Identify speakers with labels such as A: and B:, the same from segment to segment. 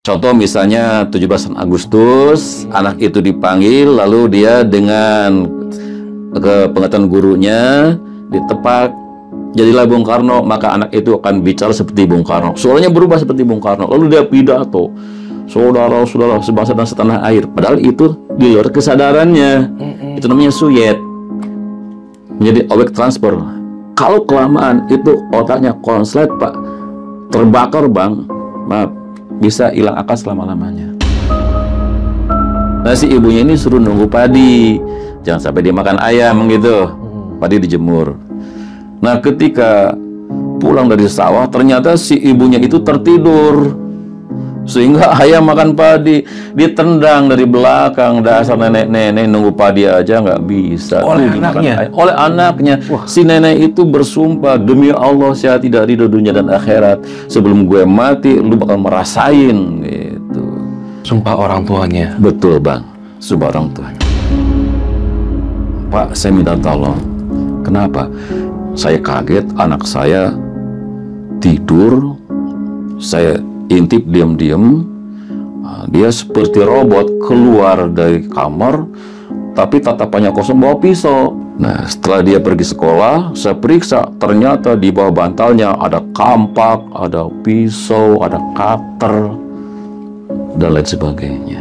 A: Contoh misalnya 17 Agustus, anak itu dipanggil, lalu dia dengan kepengetahuan gurunya ditepak, jadilah Bung Karno, maka anak itu akan bicara seperti Bung Karno. Suaranya berubah seperti Bung Karno. Lalu dia pidato, saudara-saudara sebangsa dan setanah air. Padahal itu di luar kesadarannya. Itu namanya suyet. Menjadi objek transfer. Kalau kelamaan itu otaknya konslet, Pak, terbakar, Bang, maaf, bisa hilang akal selama-lamanya. Nah, si ibunya ini suruh nunggu padi, jangan sampai dia makan ayam gitu. Padi dijemur. Nah, ketika pulang dari sawah, ternyata si ibunya itu tertidur, sehingga ayam makan padi ditendang dari belakang. Dasar nenek-nenek nunggu padi aja nggak bisa.
B: Oleh anaknya.
A: Oleh anaknya. Si nenek itu bersumpah, demi Allah saya tidak ridho dunia dan akhirat. Sebelum gue mati, lu bakal merasain gitu.
B: Sumpah orang tuanya.
A: Betul, Bang. Sumpah orang tuanya. Pak, saya minta tolong. Kenapa? Saya kaget, anak saya tidur, saya intip diam-diam, dia seperti robot keluar dari kamar, tapi tatapannya kosong, bawa pisau. Nah, setelah dia pergi sekolah, saya periksa, ternyata di bawah bantalnya ada kampak, ada pisau, ada cutter, dan lain sebagainya.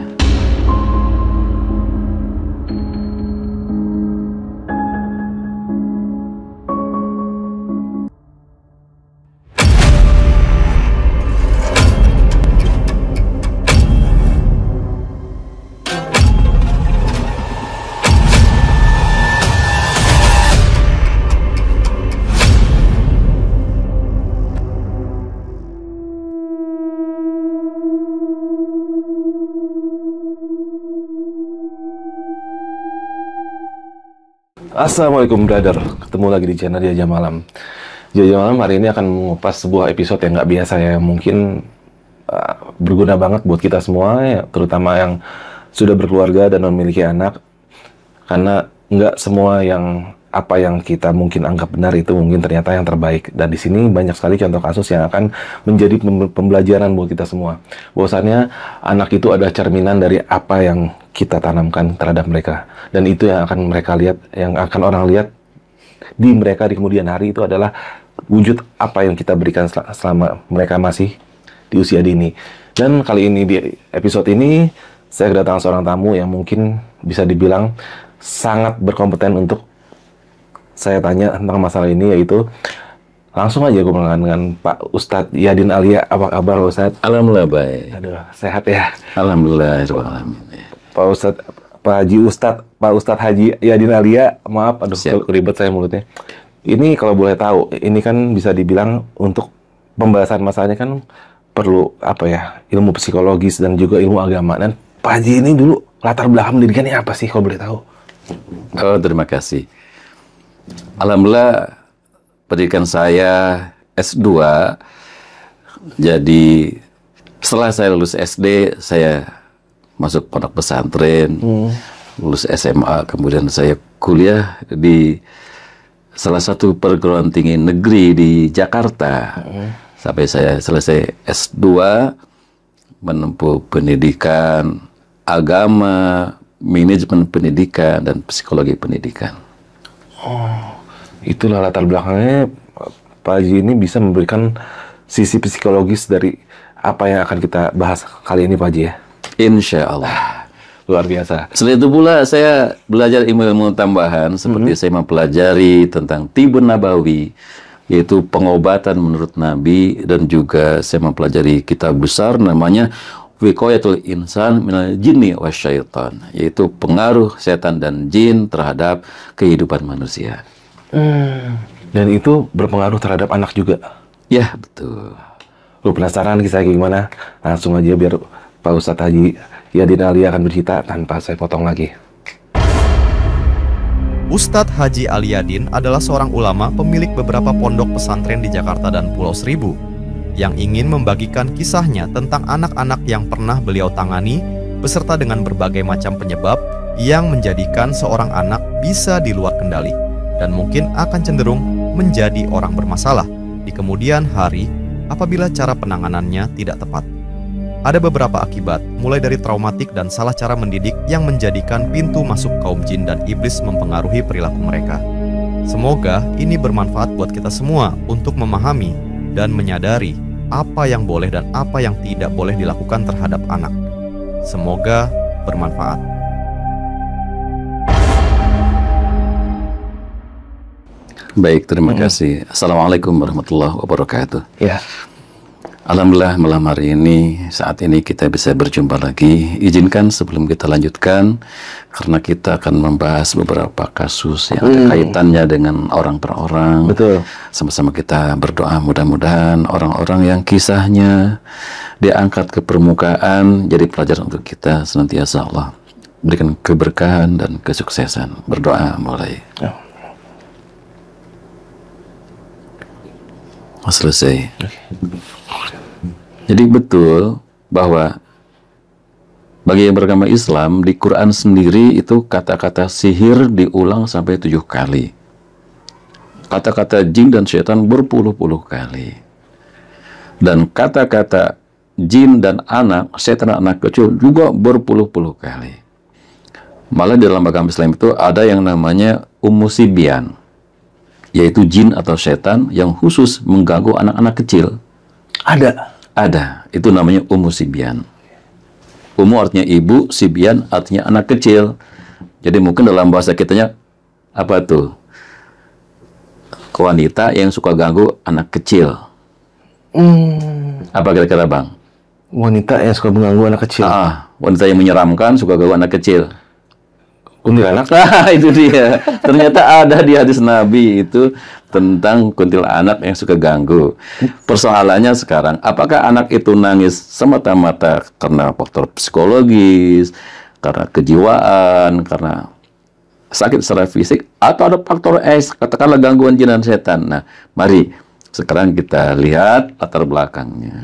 B: Assalamualaikum brother, ketemu lagi di channel Jajah Malam. Jajah Malam hari ini akan mengupas sebuah episode yang nggak biasa ya, mungkin berguna banget buat kita semua ya, terutama yang sudah berkeluarga dan memiliki anak. Karena nggak semua apa yang kita mungkin anggap benar itu mungkin ternyata yang terbaik. Dan di sini banyak sekali contoh kasus yang akan menjadi pembelajaran buat kita semua. Bahwasannya anak itu adalah cerminan dari apa yang kita tanamkan terhadap mereka. Dan itu yang akan mereka lihat, yang akan orang lihat di mereka di kemudian hari itu adalah wujud apa yang kita berikan selama mereka masih di usia dini. Dan kali ini di episode ini saya kedatangan seorang tamu yang mungkin bisa dibilang sangat berkompeten untuk saya tanya tentang masalah ini, yaitu langsung aja gue mengenal dengan Pak Ustadz Yadin Alia. Apa kabar Ustadz?
A: Alhamdulillah baik.
B: Aduh, sehat ya?
A: Alhamdulillah.
B: Pak Ustadz, Pak Ustadz Haji Yadin Alia, maaf, aduh ribet saya mulutnya. Ini kalau boleh tahu, ini kan bisa dibilang untuk pembahasan masalahnya kan perlu apa ya, ilmu psikologis dan juga ilmu agama. Dan Pak Haji ini dulu latar belakang pendidikannya apa sih kalau boleh tahu?
A: Oh, terima kasih. Alhamdulillah pendidikan saya S2. Jadi setelah saya lulus SD, saya masuk pondok pesantren, lulus SMA, kemudian saya kuliah di salah satu perguruan tinggi negeri di Jakarta. Sampai saya selesai S2, menempuh pendidikan agama, manajemen pendidikan, dan psikologi pendidikan.
B: Oh, itulah latar belakangnya Pak Haji ini bisa memberikan sisi psikologis dari apa yang akan kita bahas kali ini Pak Haji ya.
A: Insya Allah.
B: Luar biasa.
A: Selain itu pula saya belajar ilmu-ilmu tambahan seperti saya mempelajari tentang Tibun Nabawi, yaitu pengobatan menurut Nabi, dan juga saya mempelajari kitab besar namanya Wiqayatul Insan Minal Jinni Wasyaitan, yaitu pengaruh setan dan jin terhadap kehidupan manusia.
B: Dan itu berpengaruh terhadap anak juga?
A: Ya, betul.
B: Lu penasaran kisahnya gimana? Langsung aja biar Pak Ustadz Haji Yadin Alia akan bercerita tanpa saya potong lagi.
C: Ustadz Haji Aliyadin adalah seorang ulama pemilik beberapa pondok pesantren di Jakarta dan Pulau Seribu yang ingin membagikan kisahnya tentang anak-anak yang pernah beliau tangani beserta dengan berbagai macam penyebab yang menjadikan seorang anak bisa di luar kendali dan mungkin akan cenderung menjadi orang bermasalah di kemudian hari apabila cara penanganannya tidak tepat. Ada beberapa akibat, mulai dari traumatik dan salah cara mendidik yang menjadikan pintu masuk kaum jin dan iblis mempengaruhi perilaku mereka. Semoga ini bermanfaat buat kita semua untuk memahami dan menyadari apa yang boleh dan apa yang tidak boleh dilakukan terhadap anak. Semoga bermanfaat.
A: Baik, terima kasih. Assalamualaikum warahmatullahi wabarakatuh.
B: Ya.
A: Alhamdulillah malam hari ini, saat ini kita bisa berjumpa lagi. Izinkan sebelum kita lanjutkan, karena kita akan membahas beberapa kasus yang ada kaitannya dengan orang per orang.
B: Betul.
A: Sama-sama kita berdoa mudah-mudahan orang-orang yang kisahnya diangkat ke permukaan jadi pelajaran untuk kita senantiasa. Allah berikan keberkahan dan kesuksesan. Berdoa mulai.
B: Ya.
A: Selesai. Jadi betul bahwa bagi yang beragama Islam di Quran sendiri itu kata-kata sihir diulang sampai 7 kali. Kata-kata jin dan setan berpuluh-puluh kali. Dan kata-kata jin dan anak, setan dan anak kecil juga berpuluh-puluh kali. Malah di dalam agama Islam itu ada yang namanya Umusibyan, yaitu jin atau setan yang khusus mengganggu anak-anak kecil. Ada. Itu namanya Umusibyan. Umu artinya ibu, sibyan artinya anak kecil. Jadi mungkin dalam bahasa kitanya apa tuh? Wanita yang suka ganggu anak kecil. Apa kira-kira Bang?
B: Wanita yang suka mengganggu anak kecil.
A: Wanita yang menyeramkan suka ganggu anak kecil.
B: Kuntilanak.
A: Itu dia. Ternyata ada di hadis Nabi itu tentang kuntilanak yang suka ganggu. Persoalannya sekarang, apakah anak itu nangis semata-mata karena faktor psikologis, karena kejiwaan, karena sakit secara fisik, atau ada faktor X, katakanlah gangguan jin dan setan. Nah, mari sekarang kita lihat latar belakangnya.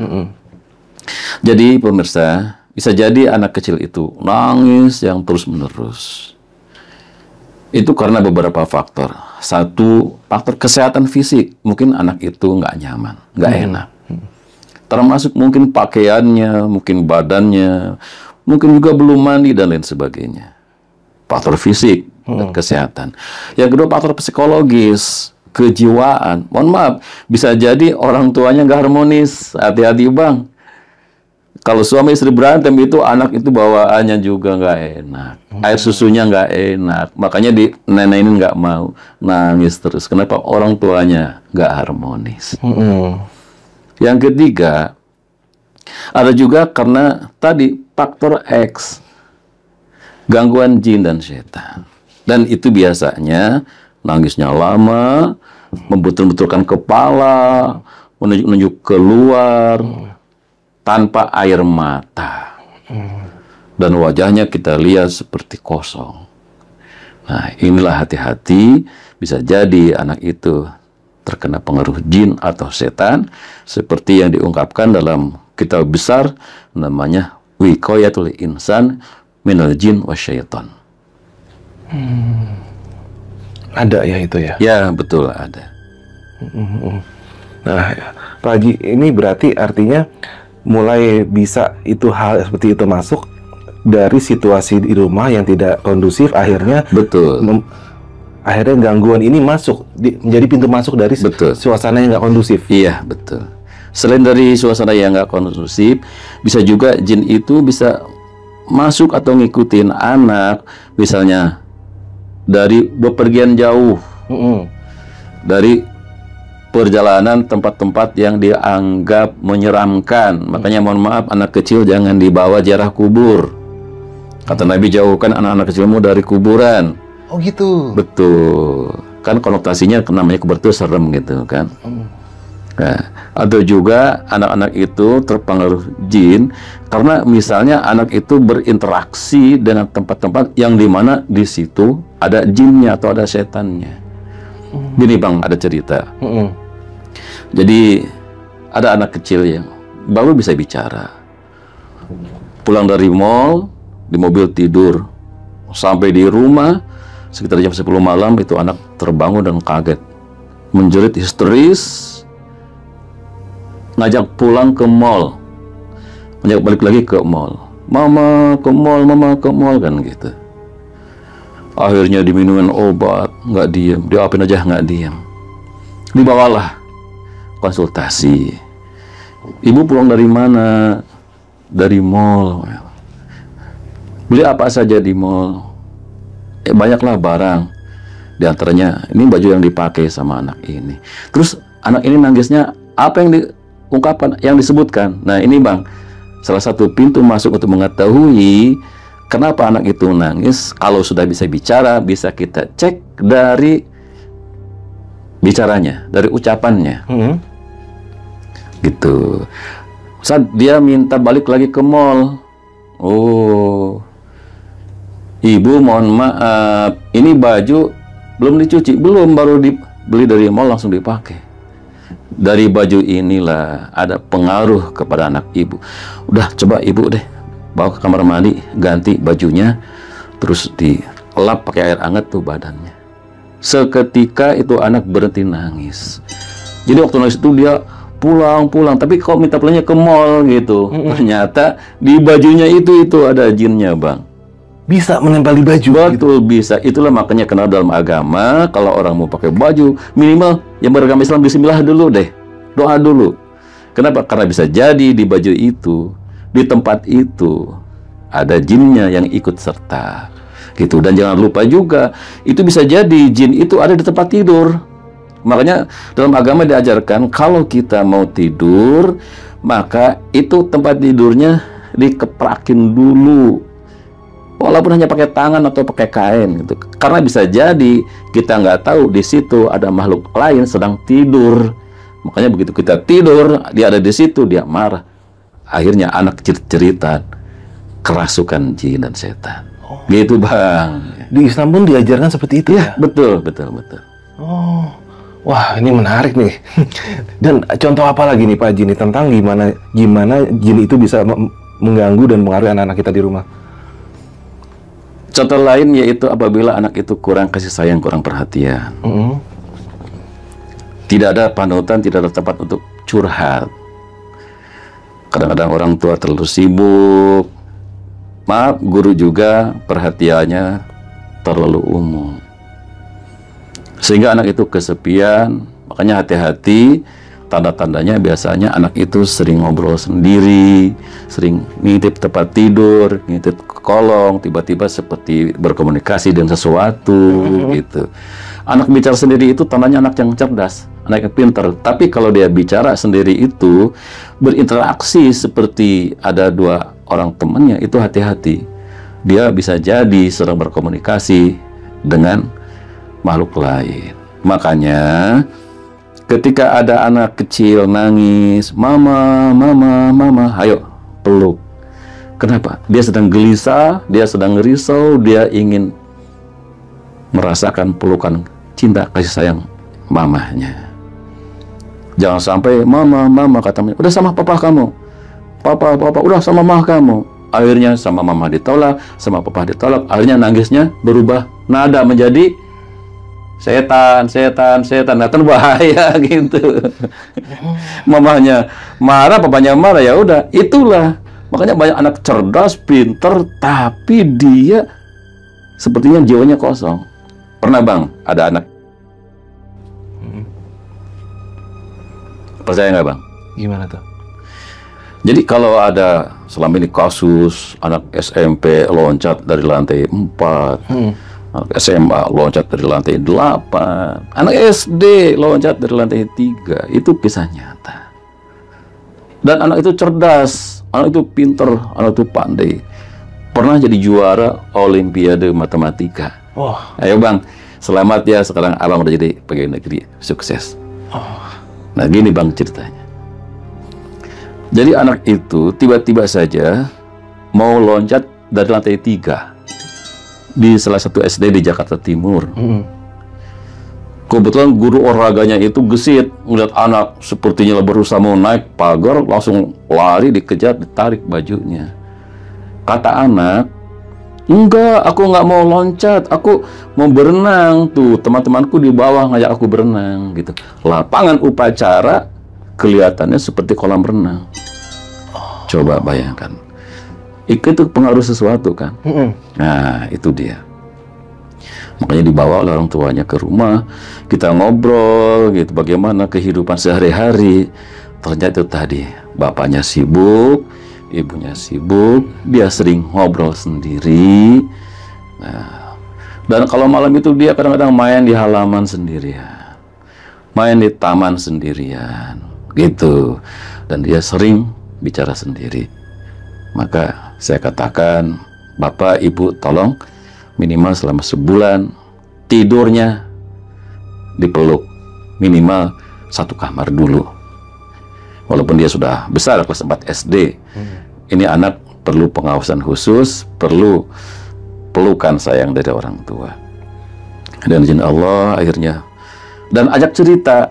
A: Jadi pemirsa, bisa jadi anak kecil itu nangis yang terus-menerus. Itu karena beberapa faktor. Satu, faktor kesehatan fisik. Mungkin anak itu nggak nyaman, nggak enak. Termasuk mungkin pakaiannya, mungkin badannya, mungkin juga belum mandi dan lain sebagainya. Faktor fisik dan kesehatan. Yang kedua, faktor psikologis, kejiwaan. Mohon maaf, bisa jadi orang tuanya nggak harmonis. Hati-hati Bang. Kalau suami istri berantem itu anak itu bawaannya juga nggak enak, air susunya nggak enak, makanya di nenek nggak mau, nangis terus. Kenapa? Orang tuanya nggak harmonis. Yang ketiga, ada juga karena tadi faktor X, gangguan jin dan setan, dan itu biasanya nangisnya lama, membetul-betulkan kepala, menunjuk keluar. Tanpa air mata. Dan wajahnya kita lihat seperti kosong. Nah, inilah hati-hati, bisa jadi anak itu terkena pengaruh jin atau setan, seperti yang diungkapkan dalam kitab besar, namanya Wiqayatul Insan Minal Jin Wasyaitan.
B: Ada ya itu ya?
A: Ya, betul ada.
B: Nah, Pak Haji, ini berarti artinya mulai bisa itu hal seperti itu masuk dari situasi di rumah yang tidak kondusif, akhirnya akhirnya gangguan ini masuk menjadi pintu masuk dari suasana yang nggak kondusif.
A: Iya, betul. Selain dari suasana yang nggak kondusif, bisa juga jin itu bisa masuk atau ngikutin anak, misalnya dari bepergian jauh, dari perjalanan tempat-tempat yang dianggap menyeramkan. Makanya mohon maaf, anak kecil jangan dibawa ziarah kubur. Kata Nabi, jauhkan anak-anak kecilmu dari kuburan.
B: Oh gitu.
A: Betul. Kan konotasinya namanya kubur itu serem gitu kan. Nah, atau juga anak-anak itu terpengaruh jin karena misalnya anak itu berinteraksi dengan tempat-tempat yang dimana di situ ada jinnya atau ada setannya. Gini Bang, ada cerita. Jadi ada anak kecil yang baru bisa bicara. Pulang dari mall, di mobil tidur. Sampai di rumah, sekitar jam 10 malam, itu anak terbangun dan kaget. Menjerit histeris, ngajak pulang ke mall. balik lagi ke mall. Mama ke mall, mama ke mall, kan gitu. Akhirnya diminumin obat, nggak diem. Diapin aja nggak diem. Dibawalah konsultasi. Ibu pulang dari mana? Dari mall. Beli apa saja di mall? Banyaklah barang. Di antaranya ini baju yang dipakai sama anak ini. Terus anak ini nangisnya, apa yang diungkapkan, yang disebutkan? Nah ini Bang, salah satu pintu masuk untuk mengetahui kenapa anak itu nangis. Kalau sudah bisa bicara, bisa kita cek dari bicaranya, dari ucapannya. Gitu. Saat dia minta balik lagi ke mall. Oh, Ibu mohon maaf, ini baju belum dicuci, belum, baru dibeli dari mall langsung dipakai. Dari baju inilah ada pengaruh kepada anak ibu. Udah, coba ibu deh bawa ke kamar mandi, ganti bajunya, terus dilap pakai air hangat tuh badannya. Seketika itu anak berhenti nangis. Jadi waktu nangis itu dia pulang, tapi kok minta pulangnya ke mall gitu. Ternyata di bajunya itu ada jinnya Bang.
B: Bisa menempel di baju.
A: Betul, gitu. Bisa. Itulah makanya kenal dalam agama, kalau orang mau pakai baju, minimal yang beragama Islam bismillah dulu deh. Doa dulu. Kenapa? Karena bisa jadi di baju itu, di tempat itu ada jinnya yang ikut serta. Gitu. Dan jangan lupa juga, itu bisa jadi jin itu ada di tempat tidur. Makanya dalam agama diajarkan kalau kita mau tidur, maka itu tempat tidurnya dikeprakin dulu. Walaupun hanya pakai tangan atau pakai kain gitu. Karena bisa jadi kita nggak tahu di situ ada makhluk lain sedang tidur. Makanya begitu kita tidur, dia ada di situ, dia marah. Akhirnya anak cerita kerasukan jin dan setan. Gitu Bang.
B: Di Islam pun diajarkan seperti itu ya?
A: Betul.
B: Oh, wah ini menarik nih. Dan contoh apa lagi nih Pak Jin tentang gimana jin itu bisa mengganggu dan mengaruhi anak-anak kita di rumah?
A: Contoh lain yaitu apabila anak itu kurang kasih sayang, kurang perhatian. Tidak ada panutan, tidak ada tempat untuk curhat. Kadang-kadang orang tua terlalu sibuk. Maaf, guru juga perhatiannya terlalu umum. Sehingga anak itu kesepian. Makanya hati-hati. Tanda-tandanya biasanya anak itu sering ngobrol sendiri, sering ngintip tempat tidur, ngintip kolong, tiba-tiba seperti berkomunikasi dengan sesuatu gitu. Anak bicara sendiri itu tandanya anak yang cerdas, anak yang pintar. Tapi kalau dia bicara sendiri itu berinteraksi seperti ada dua orang temannya, itu hati-hati. Dia bisa jadi sedang berkomunikasi dengan makhluk lain. Makanya ketika ada anak kecil nangis, mama, ayo peluk. Kenapa? Dia sedang gelisah, dia sedang risau, dia ingin merasakan pelukan cinta kasih sayang mamanya. Jangan sampai mama katanya, udah sama papa kamu, papa udah sama mama kamu. Akhirnya sama mama ditolak, sama papa ditolak. Akhirnya nangisnya berubah nada menjadi setan. Nah, kan bahaya gitu. Mamanya marah, papanya marah, ya udah. Itulah. Makanya banyak anak cerdas, pinter, tapi dia sepertinya jiwanya kosong. Pernah Bang, ada anak. Percaya nggak Bang?
B: Gimana tuh?
A: Jadi kalau ada selama ini kasus anak SMP loncat dari lantai 4, anak SMA loncat dari lantai 8, anak SD loncat dari lantai 3, itu kisah nyata. Dan anak itu cerdas, anak itu pinter, anak itu pandai. Pernah jadi juara Olimpiade Matematika.
B: Wah.
A: Ayo Bang, selamat ya, sekarang Abang udah jadi pegawai negeri, sukses. Nah gini Bang ceritanya. Jadi anak itu tiba-tiba saja mau loncat dari lantai 3 di salah satu SD di Jakarta Timur. Kebetulan guru olahraganya itu gesit, melihat anak sepertinya berusaha mau naik pagar, langsung lari, dikejar, ditarik bajunya. Kata anak, enggak, aku nggak mau loncat, aku mau berenang. Tuh teman-temanku di bawah ngajak aku berenang gitu. Lapangan upacara kelihatannya seperti kolam renang. Coba bayangkan. Itu pengaruh sesuatu kan. Nah, itu dia. Makanya dibawa oleh orang tuanya ke rumah, kita ngobrol gitu, bagaimana kehidupan sehari-hari. Ternyata itu tadi, bapaknya sibuk, ibunya sibuk, dia sering ngobrol sendiri. Nah, dan kalau malam itu dia kadang-kadang main di halaman sendirian, main di taman sendirian, gitu. Dan dia sering bicara sendiri. Maka saya katakan, Bapak, Ibu, tolong minimal selama sebulan tidurnya dipeluk, minimal 1 kamar dulu. Walaupun dia sudah besar, kelas 4 SD, ini anak perlu pengawasan khusus, perlu pelukan sayang dari orang tua. Dan izin Allah akhirnya, dan ajak cerita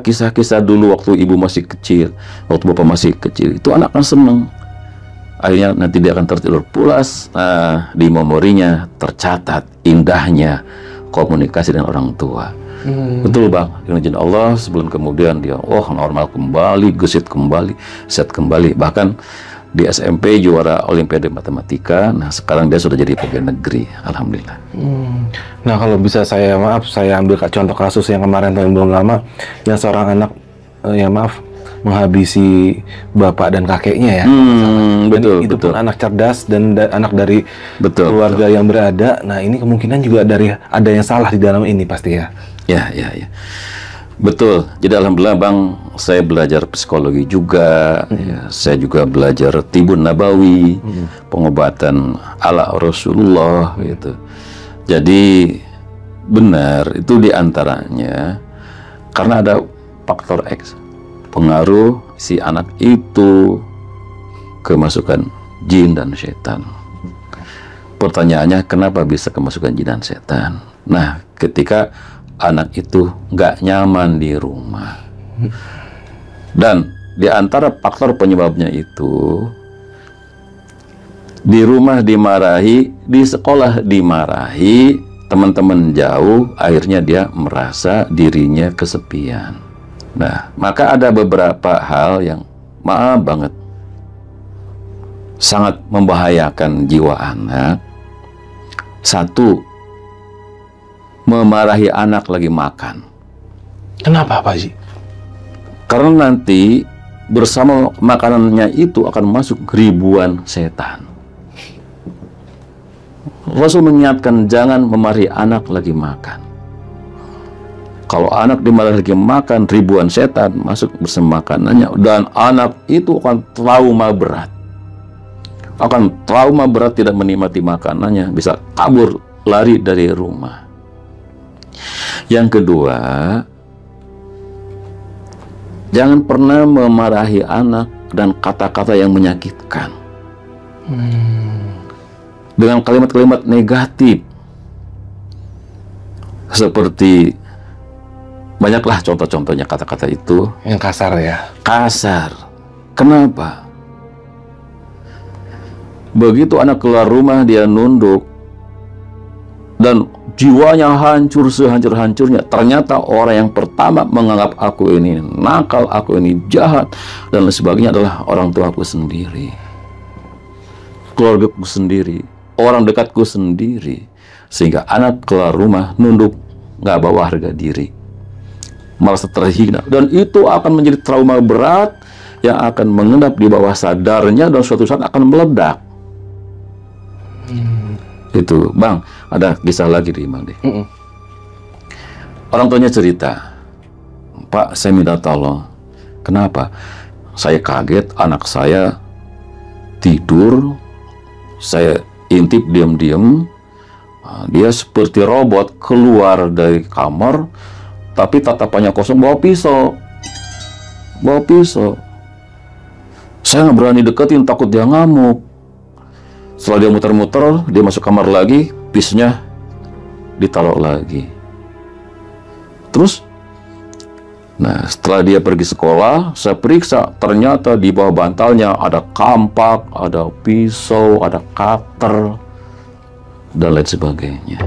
A: kisah-kisah dulu waktu ibu masih kecil, waktu bapak masih kecil. Itu anak kan seneng. Akhirnya nanti dia akan tertidur pulas. Nah, di memorinya tercatat indahnya komunikasi dengan orang tua. Betul Bang, dengan izin Allah sebulan kemudian dia normal kembali, gesit kembali, set kembali. Bahkan di SMP juara Olimpiade Matematika. Nah, sekarang dia sudah jadi pegawai negeri, alhamdulillah.
B: Nah, kalau bisa saya ambil contoh kasus yang kemarin yang belum lama, yang seorang anak menghabisi bapak dan kakeknya ya.
A: Betul,
B: itu
A: betul.
B: pun anak cerdas dan anak dari keluarga yang berada. Nah, ini kemungkinan juga ada yang salah di dalam ini pasti ya.
A: Ya. Betul. Jadi alhamdulillah Bang, saya belajar psikologi juga. Ya, saya juga belajar Tibun Nabawi, pengobatan ala Rasulullah gitu. Jadi benar itu diantaranya karena ada faktor X, pengaruh si anak itu kemasukan jin dan setan. Pertanyaannya, kenapa bisa kemasukan jin dan setan? Nah, ketika anak itu nggak nyaman di rumah, dan di antara faktor penyebabnya itu, di rumah dimarahi, di sekolah dimarahi, teman-teman jauh, akhirnya dia merasa dirinya kesepian. Nah, maka ada beberapa hal yang maaf banget sangat membahayakan jiwa anak. Satu, memarahi anak lagi makan.
B: Kenapa Pak Haji?
A: Karena nanti bersama makanannya itu akan masuk ribuan setan. Rasul mengingatkan jangan memarahi anak lagi makan. Kalau anak dimarahi lagi makan, ribuan setan masuk bersama makanannya, dan anak itu akan trauma berat. Akan trauma berat, tidak menikmati makanannya, bisa kabur, lari dari rumah. Yang kedua, jangan pernah memarahi anak dan kata-kata yang menyakitkan. Dengan kalimat-kalimat negatif. Seperti, banyaklah contoh-contohnya kata-kata itu.
B: Yang kasar ya?
A: Kasar. Kenapa? Begitu anak keluar rumah, dia nunduk. Dan jiwanya hancur sehancur-hancurnya. Ternyata orang yang pertama menganggap aku ini nakal, aku ini jahat, dan lain sebagainya adalah orang tuaku sendiri. Keluargaku sendiri. Orang dekatku sendiri. Sehingga anak keluar rumah, nunduk, nggak bawa harga diri. Merasa terhina. Dan itu akan menjadi trauma berat yang akan mengendap di bawah sadarnya dan suatu saat akan meledak. Itu, Bang, ada kisah lagi di Bang deh. Orang tuanya cerita, Pak, saya minta tolong. Kenapa? Saya kaget, anak saya tidur, saya intip diam-diam, dia seperti robot keluar dari kamar, tapi tatapannya kosong, bawa pisau. Saya nggak berani deketin, takut dia ngamuk. Setelah dia muter-muter, dia masuk kamar lagi, pisaunya ditaruh lagi. Terus, nah setelah dia pergi sekolah, saya periksa, ternyata di bawah bantalnya ada kampak, ada pisau, ada cutter, dan lain sebagainya.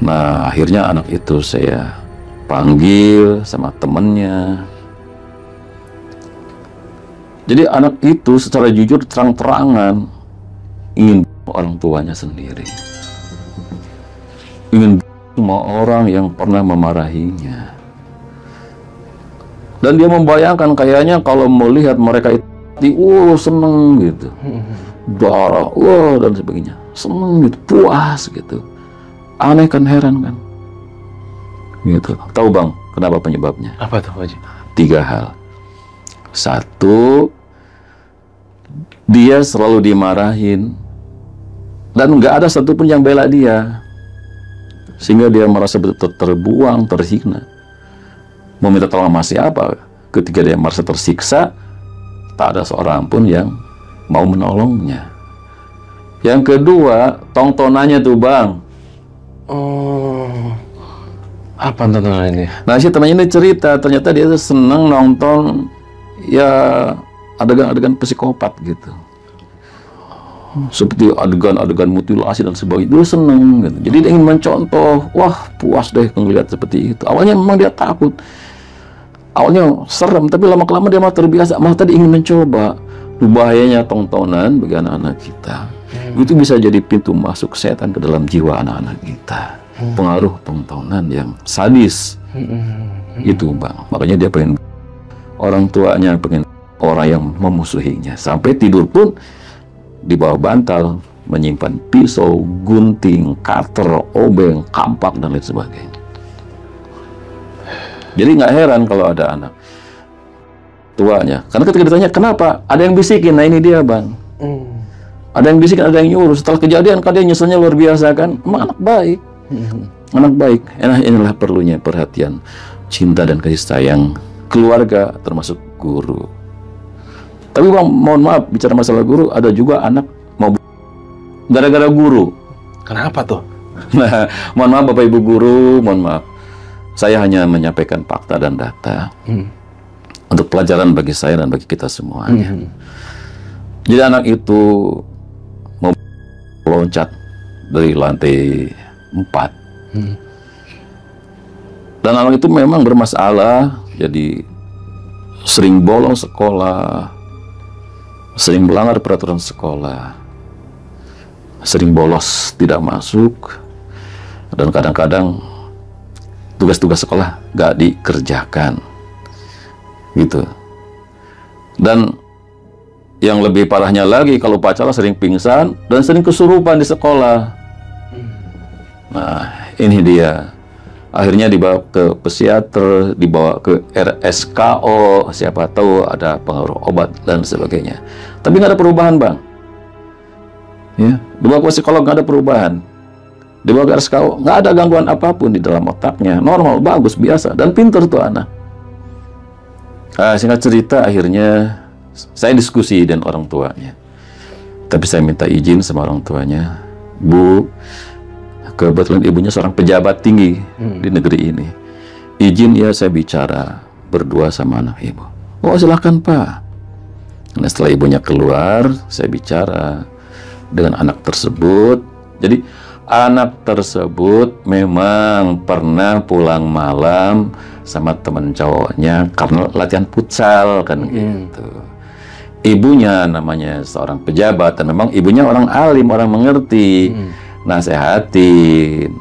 A: Nah, akhirnya anak itu saya panggil sama temennya. Jadi anak itu secara jujur terang-terangan ingin orang tuanya sendiri, ingin semua orang yang pernah memarahinya, dan dia membayangkan kayaknya kalau melihat mereka itu seneng gitu, darah, dan sebagainya, seneng gitu, puas gitu. Aneh kan, heran kan, gitu. Tahu Bang kenapa penyebabnya?
B: Apa tuh Pak Haji?
A: 3 hal. 1, dia selalu dimarahin dan nggak ada satupun yang bela dia, sehingga dia merasa betul terbuang, terhina. Mau minta tolong sama siapa? Ketika dia merasa tersiksa, tak ada seorang pun yang mau menolongnya. Yang kedua, tontonannya tuh Bang.
B: Apa tontonan ini?
A: Nah, si temannya ini cerita, ternyata dia tuh seneng nonton ya adegan-adegan psikopat gitu. Seperti adegan-adegan mutilasi dan sebagainya. Dia seneng gitu. Jadi dia ingin mencontoh. Wah, puas deh ngelihat seperti itu. Awalnya memang dia takut. Awalnya serem, tapi lama-kelamaan dia malah terbiasa. Malah tadi ingin mencoba. Bahayanya tontonan bagi anak-anak kita. Itu bisa jadi pintu masuk setan ke dalam jiwa anak-anak kita. Pengaruh tontonan yang sadis. Itu Bang. Makanya dia pengen orang tuanya, pengen orang yang memusuhinya. Sampai tidur pun di bawah bantal menyimpan pisau, gunting, cutter, obeng, kampak dan lain sebagainya. Jadi nggak heran kalau ada anak tuanya. Karena ketika ditanya kenapa, ada yang bisikin. Nah ini dia Bang. Ada yang bisikin, ada yang nyuruh. Setelah kejadian kan dia nyeselnya luar biasa kan. Emang anak baik. Anak baik. Inilah perlunya perhatian, cinta dan kasih sayang keluarga, termasuk guru. Tapi Bang, mohon maaf, bicara masalah guru, ada juga anak mau gara-gara guru.
B: Kenapa tuh?
A: Nah, mohon maaf Bapak Ibu guru, mohon maaf. Saya hanya menyampaikan fakta dan data untuk pelajaran bagi saya dan bagi kita semuanya. Jadi anak itu mau loncat dari lantai 4. Dan anak itu memang bermasalah, jadi sering bolos sekolah, sering melanggar peraturan sekolah, sering bolos tidak masuk, dan kadang-kadang tugas-tugas sekolah gak dikerjakan gitu. Dan yang lebih parahnya lagi, kalau pacaran sering pingsan dan sering kesurupan di sekolah. Nah ini dia, akhirnya dibawa ke psikiater, dibawa ke RSKO, siapa tahu ada pengaruh obat dan sebagainya. Tapi nggak ada perubahan Bang. Ya, dibawa ke psikolog nggak ada perubahan. Dibawa ke RSKO nggak ada gangguan apapun di dalam otaknya, normal, bagus, biasa, dan pinter tuh anak. Singkat cerita, akhirnya saya diskusi dengan orang tuanya. Tapi saya minta izin sama orang tuanya, Bu, kebetulan ibunya seorang pejabat tinggi di negeri ini. Izin ya saya bicara berdua sama anak ibu. Oh silakan Pak. Nah setelah ibunya keluar, saya bicara dengan anak tersebut. Jadi anak tersebut memang pernah pulang malam sama teman cowoknya karena latihan futsal kan gitu. Ibunya namanya seorang pejabat dan memang ibunya orang alim, orang mengerti. Nasehatin,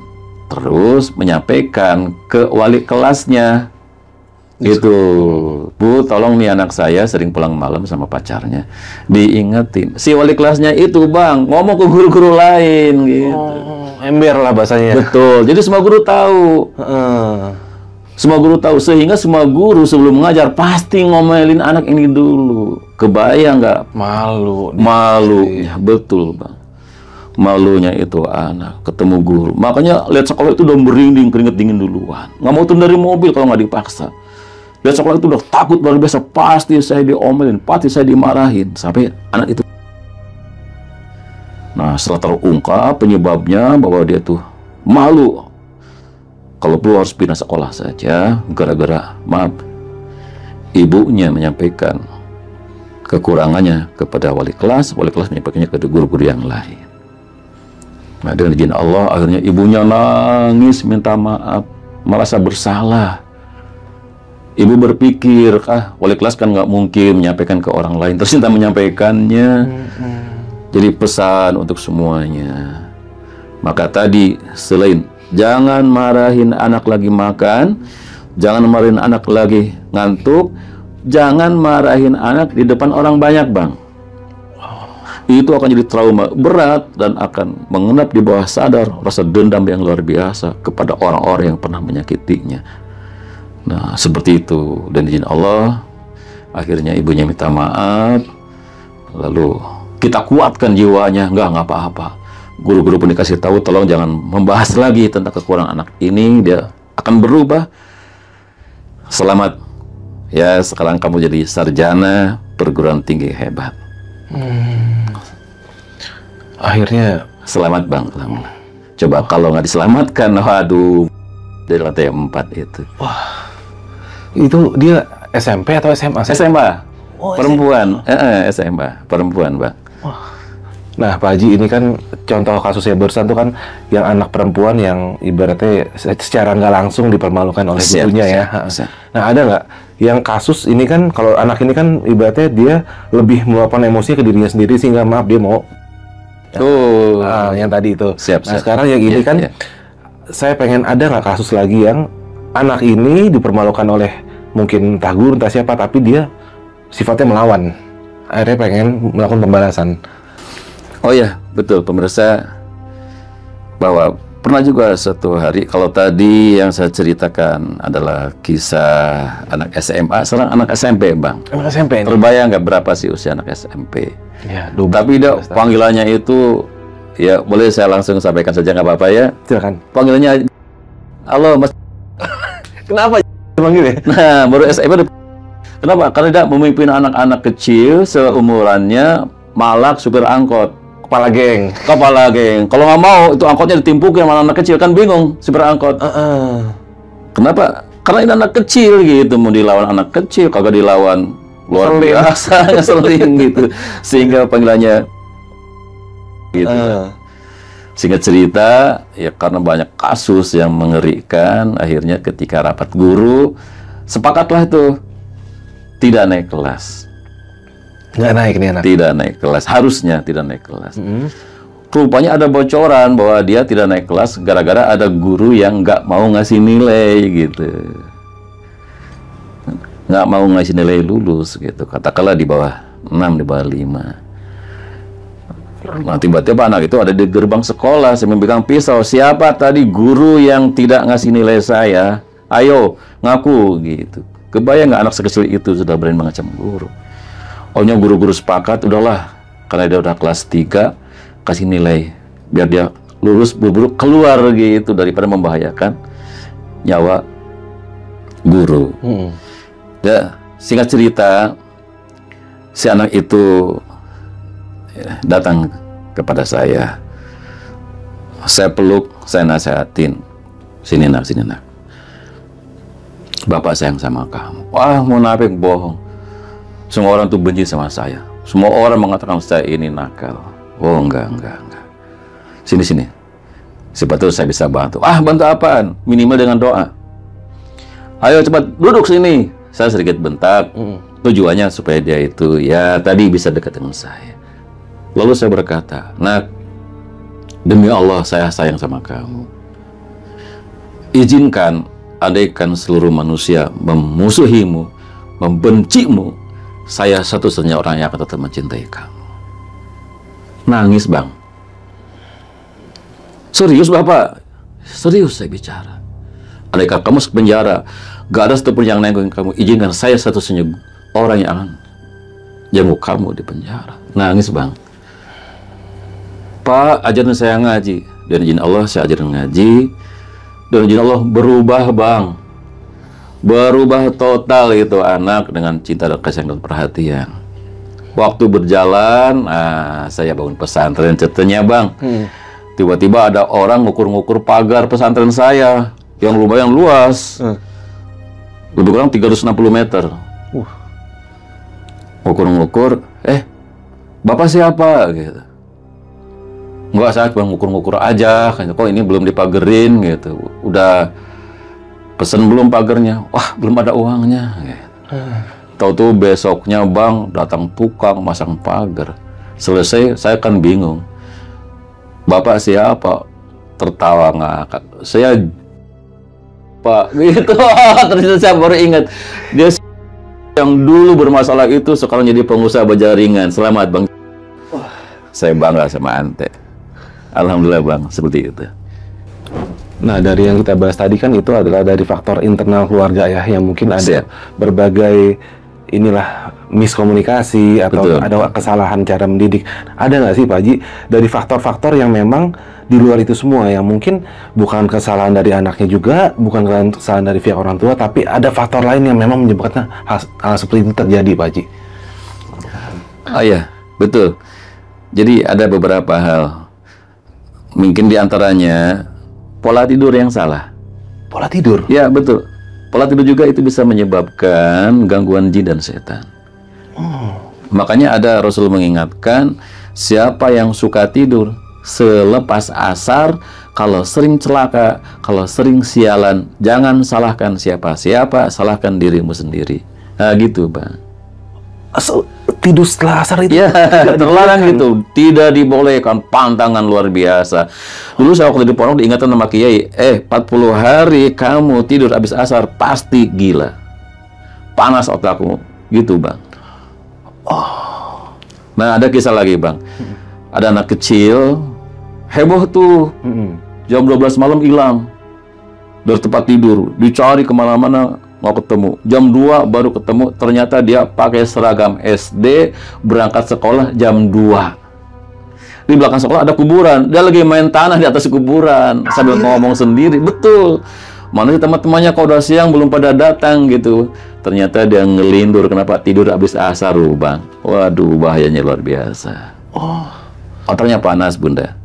A: terus menyampaikan ke wali kelasnya gitu, Bu tolong nih anak saya sering pulang malam sama pacarnya, diingetin. Si wali kelasnya itu Bang ngomong ke guru-guru lain gitu.
B: Ember lah bahasanya.
A: Betul, jadi semua guru tahu. Semua guru tahu, sehingga semua guru sebelum mengajar pasti ngomelin anak ini dulu. Kebayang nggak? Malunya, betul Bang. Malunya itu anak ketemu guru. Makanya lihat sekolah itu udah merinding, keringet dingin duluan. Nggak mau turun dari mobil kalau nggak dipaksa. Lihat sekolah itu udah takut luar biasa. Pasti saya diomelin, pasti saya dimarahin. Sampai anak itu. Nah setelah terungkap penyebabnya bahwa dia tuh malu. Kalau perlu harus pindah sekolah saja, gara-gara, maaf, ibunya menyampaikan kekurangannya kepada wali kelas menyampaikannya ke guru-guru yang lain. Nah dengan izin Allah, akhirnya ibunya nangis, minta maaf, merasa bersalah. Ibu berpikir, wali kelas kan nggak mungkin menyampaikan ke orang lain. Terus kita menyampaikannya. Jadi pesan untuk semuanya. Maka tadi selain jangan marahin anak lagi makan, jangan marahin anak lagi ngantuk, jangan marahin anak di depan orang banyak, Bang. Itu akan jadi trauma berat dan akan mengendap di bawah sadar rasa dendam yang luar biasa kepada orang-orang yang pernah menyakitinya. Nah, seperti itu. Dan izin Allah, akhirnya ibunya minta maaf. Lalu kita kuatkan jiwanya, nggak apa-apa. Guru-guru pun dikasih tahu, tolong jangan membahas lagi tentang kekurangan anak ini, dia akan berubah. Selamat. Ya, sekarang kamu jadi sarjana perguruan tinggi hebat.
B: Akhirnya
A: Selamat, Bang. Coba kalau nggak diselamatkan, waduh, dari lantai 4 itu.
B: itu dia SMP atau SMA?
A: SMA, perempuan. SMA, perempuan, Bang.
B: Nah, Pak Haji, ini kan contoh kasusnya barusan tuh kan yang anak perempuan yang ibaratnya secara nggak langsung dipermalukan oleh gurunya ya. Nah, ada nggak yang kasus ini kan, kalau anak ini kan ibaratnya dia lebih meluapkan emosi ke dirinya sendiri sehingga maaf dia mau
A: Tuh,
B: yang tadi itu.
A: Siap.
B: Sekarang yang ini kan saya pengen ada nggak kasus lagi yang anak ini dipermalukan oleh mungkin entah guru entah siapa, tapi dia sifatnya melawan. Akhirnya pengen melakukan pembalasan.
A: Oh ya, betul pemirsa, bahwa pernah juga suatu hari, kalau tadi yang saya ceritakan adalah kisah anak SMA, sekarang anak SMP, Bang.
B: Anak SMP ini?
A: Terbayang nggak berapa sih usia anak SMP?
B: Ya,
A: tapi dia panggilannya itu, ya boleh saya langsung sampaikan saja nggak apa-apa ya?
B: Silakan.
A: Panggilannya, halo Mas.
B: Kenapa dipanggil ya?
A: Nah, baru SMP. Kenapa? Karena dia memimpin anak-anak kecil seumurannya, malak supir angkot.
B: Kepala geng.
A: Kalau nggak mau, itu angkotnya ditimpukin sama anak kecil, kan bingung supir angkot. Kenapa? Karena ini anak kecil gitu, mau dilawan anak kecil, kagak dilawan luar biasa, ngeselin gitu. Sehingga panggilannya gitu. Singkat cerita, ya karena banyak kasus yang mengerikan, akhirnya ketika rapat guru, sepakatlah tuh tidak naik kelas.
B: Nggak naik nih anak?
A: Tidak naik kelas, harusnya tidak naik kelas. Rupanya ada bocoran bahwa dia tidak naik kelas gara-gara ada guru yang nggak mau ngasih nilai gitu. Nggak mau ngasih nilai lulus gitu. Katakanlah di bawah 6, di bawah 5. Nah, tiba-tiba anak itu ada di gerbang sekolah, saya memegang pisau. Siapa tadi guru yang tidak ngasih nilai saya? Ayo, ngaku gitu. Kebayang nggak anak sekecil itu sudah berani mengancam guru? Ohnya guru-guru sepakat, udahlah, karena dia udah kelas 3, kasih nilai biar dia lulus buru-buru keluar gitu daripada membahayakan nyawa guru. Ya, singkat cerita, si anak itu datang kepada saya. Saya peluk, saya nasihatin, sini nak. Bapak sayang sama kamu. Wah, munafik, bohong. Semua orang tuh benci sama saya. Semua orang mengatakan saya ini nakal. Oh, enggak. Sini. Siapa tahu saya bisa bantu. Bantu apaan? Minimal dengan doa. Ayo cepat duduk sini. Saya sedikit bentak. Tujuannya supaya dia itu ya tadi bisa dekat dengan saya. Lalu saya berkata, "Nak, demi Allah saya sayang sama kamu. Izinkan, andaikan seluruh manusia memusuhimu, membencimu, saya satu-satunya orang yang akan tetap mencintai kamu." Nangis, Bang. Serius, Bapak? Serius saya bicara. Andaikan kamu masuk penjara, gak ada satupun yang nengokin kamu, izinkan saya satu-satunya orang yang akan jamu kamu di penjara. Nangis, Bang. Pak, ajarin saya ngaji. Dan izin Allah saya ajarin ngaji. Dan izin Allah berubah, Bang. Berubah total itu anak dengan cinta dan kasih dan perhatian. Waktu berjalan, saya bangun pesantren ceritanya, Bang. Tiba-tiba ada orang ngukur-ngukur pagar pesantren saya yang lumayan luas. Lebih kurang 360 meter. Ngukur-ngukur, Bapak siapa? Gitu. Enggak, saya cuma ngukur-ngukur aja. Kok ini belum dipagerin gitu. Udah Pesen belum pagernya, wah belum ada uangnya. Tahu-tahu besoknya bang datang tukang masang pagar. Selesai saya kan bingung. Bapak siapa? Tertawa ngakak. Saya Pak gitu. Ternyata saya baru ingat dia yang dulu bermasalah itu sekarang jadi pengusaha berjaringan. Selamat bang. Saya bangga sama ante. Alhamdulillah bang, seperti itu.
B: Nah, dari yang kita bahas tadi kan itu adalah dari faktor internal keluarga ya, yang mungkin ada berbagai inilah miskomunikasi atau
A: Betul.
B: ada kesalahan cara mendidik. Ada nggak sih Pak Haji dari faktor-faktor yang memang di luar itu semua yang mungkin bukan kesalahan dari anaknya juga, bukan kesalahan dari pihak orang tua, tapi ada faktor lain yang memang menyebabkan hal seperti itu terjadi Pak Haji?
A: Oh iya, betul. Jadi ada beberapa hal. Mungkin diantaranya pola tidur yang salah.
B: Pola tidur?
A: Ya, betul. Pola tidur juga itu bisa menyebabkan gangguan jin dan setan. Makanya ada Rasul mengingatkan, siapa yang suka tidur selepas asar, kalau sering celaka, kalau sering sialan, jangan salahkan siapa-siapa, salahkan dirimu sendiri. Nah, gitu, Bang.
B: Asal tidur setelah asar itu?
A: Ya, terlarang gitu. Tidak dibolehkan, pantangan luar biasa. Dulu saya waktu di pondok diingatkan sama Kiai, 40 hari kamu tidur habis asar, pasti gila. Panas otakmu. Gitu, Bang. Nah, ada kisah lagi, Bang. Ada anak kecil, heboh tuh. Jam 12 malam hilang. Dari tempat tidur, dicari kemana-mana, mau ketemu. Jam 2 baru ketemu, ternyata dia pakai seragam SD, berangkat sekolah jam 2. Di belakang sekolah ada kuburan, dia lagi main tanah di atas kuburan sambil ngomong sendiri. Betul. Mana teman-temannya kok udah siang belum pada datang gitu. Ternyata dia ngelindur, kenapa tidur habis asar, Bang. Waduh, bahayanya luar biasa. Otaknya panas, Bunda.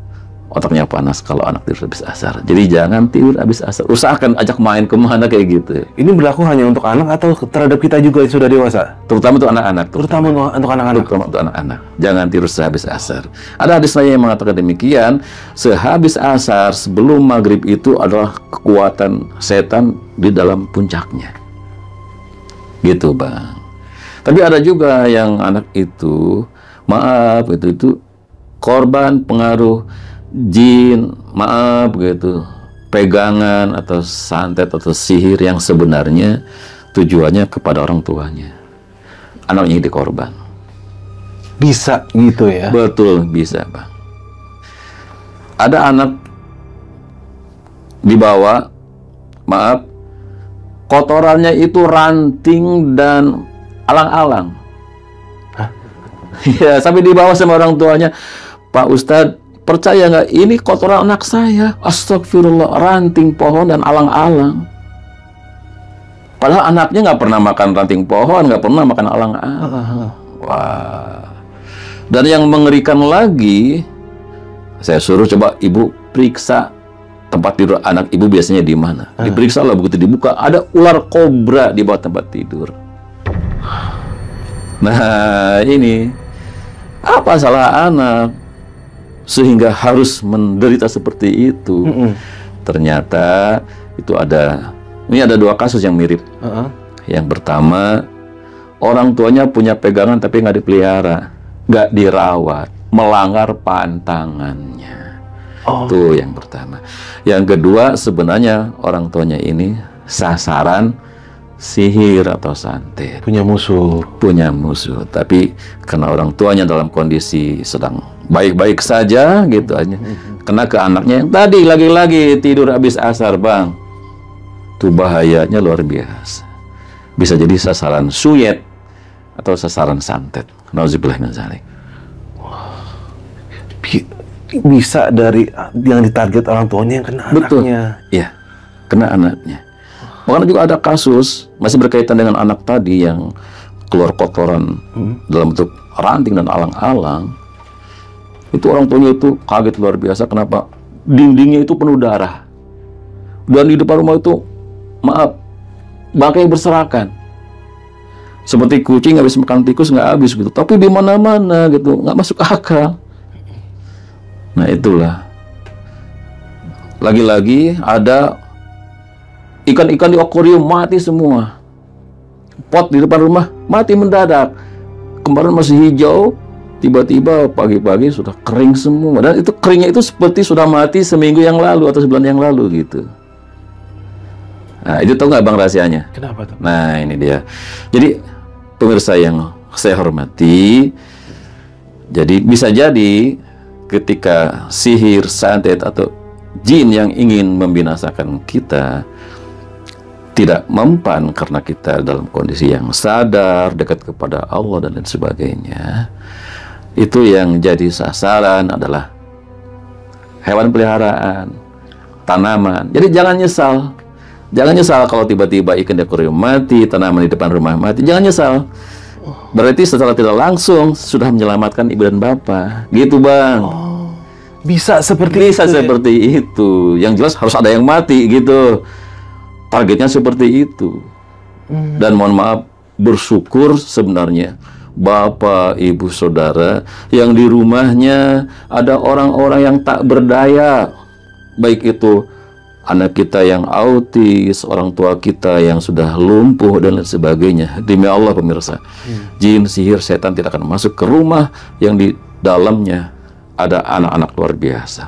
A: Otaknya panas kalau anak tidur habis asar. Jadi jangan tidur habis asar. Usahakan ajak main kemana kayak gitu.
B: Ini berlaku hanya untuk anak atau terhadap kita juga yang sudah dewasa?
A: Terutama untuk anak-anak.
B: Terutama untuk anak-anak.
A: Terutama untuk anak-anak. Jangan tidur sehabis asar. Ada hadis lain yang mengatakan demikian. Sehabis asar sebelum maghrib itu adalah kekuatan setan di dalam puncaknya. Gitu, Bang. Tapi ada juga yang anak itu, maaf, itu korban pengaruh jin, maaf gitu, pegangan atau santet atau sihir yang sebenarnya tujuannya kepada orang tuanya. Anaknya jadi korban.
B: Bisa gitu ya?
A: Betul, bisa, Bang. Ada anak dibawa, maaf, kotorannya itu ranting dan alang-alang. Ya, sampai dibawa sama orang tuanya, Pak Ustadz, percaya nggak ini kotoran anak saya? Astagfirullah, ranting pohon dan alang-alang. Padahal anaknya nggak pernah makan ranting pohon, nggak pernah makan alang-alang. Wah. Dan yang mengerikan lagi, saya suruh coba ibu periksa tempat tidur anak ibu biasanya di mana. Diperiksa lah, begitu dibuka ada ular kobra di bawah tempat tidur. Nah, ini apa salah anak sehingga harus menderita seperti itu? Ternyata itu ini ada 2 kasus yang mirip. Yang pertama, orang tuanya punya pegangan tapi nggak dipelihara, nggak dirawat, melanggar pantangannya. Itu yang pertama. Yang kedua, sebenarnya orang tuanya ini sasaran sihir atau santet.
B: Punya musuh.
A: Punya musuh. Tapi karena orang tuanya dalam kondisi sedang baik-baik saja gitu aja. Kena ke anaknya yang tadi lagi-lagi tidur habis asar, Bang. Itu bahayanya luar biasa. Bisa jadi sasaran suyet atau sasaran santet. Nauzubillah min dzalik.
B: Bisa dari yang ditarget orang tuanya yang kena anaknya.
A: Iya, kena anaknya. Makanya juga ada kasus masih berkaitan dengan anak tadi yang keluar kotoran dalam bentuk ranting dan alang-alang. Itu orang tuanya itu kaget luar biasa. Kenapa? Dindingnya itu penuh darah. Dan di depan rumah itu, maaf, bangkai berserakan. Seperti kucing habis makan tikus nggak habis gitu. Tapi di mana-mana gitu, nggak masuk akal. Nah itulah. Lagi-lagi ada ikan-ikan di akuarium mati semua. Pot di depan rumah mati mendadak. Kemarin masih hijau, tiba-tiba pagi-pagi sudah kering semua. Dan itu keringnya itu seperti sudah mati seminggu yang lalu atau sebulan yang lalu gitu. Nah, itu tahu nggak Bang rahasianya?
B: Kenapa tuh?
A: Nah, ini dia. Jadi pemirsa yang saya hormati, jadi bisa jadi ketika sihir, santet atau jin yang ingin membinasakan kita tidak mempan karena kita dalam kondisi yang sadar, dekat kepada Allah dan lain sebagainya, itu yang jadi sasaran adalah hewan peliharaan, tanaman. Jadi jangan nyesal. Jangan nyesal kalau tiba-tiba ikan di akuarium mati, tanaman di depan rumah mati. Jangan nyesal. Berarti secara tidak langsung sudah menyelamatkan ibu dan bapak. Gitu Bang.
B: Bisa seperti
A: Bisa
B: itu,
A: seperti itu. Yang jelas harus ada yang mati gitu. Targetnya seperti itu. Dan mohon maaf, bersyukur sebenarnya bapak, ibu, saudara yang di rumahnya ada orang-orang yang tak berdaya. Baik itu anak kita yang autis, orang tua kita yang sudah lumpuh dan lain sebagainya. Demi Allah pemirsa, jin, sihir, setan tidak akan masuk ke rumah yang di dalamnya ada anak-anak luar biasa.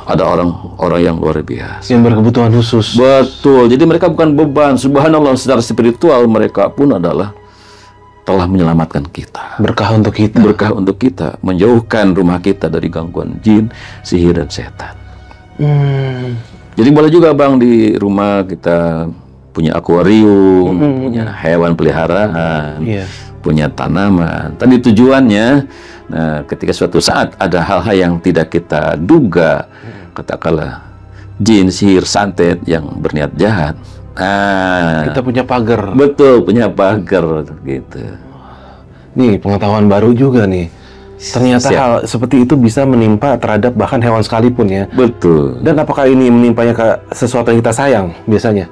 A: Ada orang-orang yang luar biasa.
B: yang berkebutuhan khusus.
A: Betul, jadi mereka bukan beban. Subhanallah, secara spiritual mereka pun adalah telah menyelamatkan kita.
B: Berkah untuk kita.
A: Berkah untuk kita, menjauhkan rumah kita dari gangguan jin, sihir, dan setan. Jadi boleh juga Bang di rumah kita punya akuarium, punya hewan peliharaan, punya tanaman. Tadi tujuannya, nah, ketika suatu saat ada hal-hal yang tidak kita duga, katakanlah jin, sihir, santet yang berniat jahat. Nah,
B: Kita punya pagar.
A: betul, punya pagar gitu.
B: Nih, pengetahuan baru juga nih. Ternyata
A: Siap.
B: hal seperti itu bisa menimpa terhadap bahkan hewan sekalipun ya.
A: Betul.
B: Dan apakah ini menimpanya ke sesuatu yang kita sayang biasanya?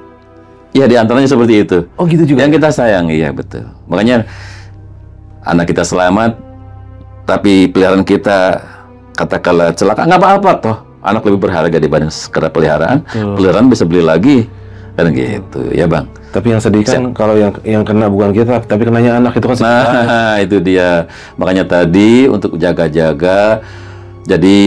A: Ya, di antaranya seperti itu.
B: Oh gitu juga?
A: Yang kita sayang, iya betul. Makanya anak kita selamat, tapi peliharaan kita katakanlah celaka, nggak apa-apa toh. Anak lebih berharga dibanding sekedar peliharaan. Peliharaan bisa beli lagi, kan gitu, ya Bang.
B: Tapi yang sedih kan kalau yang kena bukan kita, tapi kenanya anak itu kan sedih.
A: Nah, itu dia. Makanya tadi untuk jaga-jaga, jadi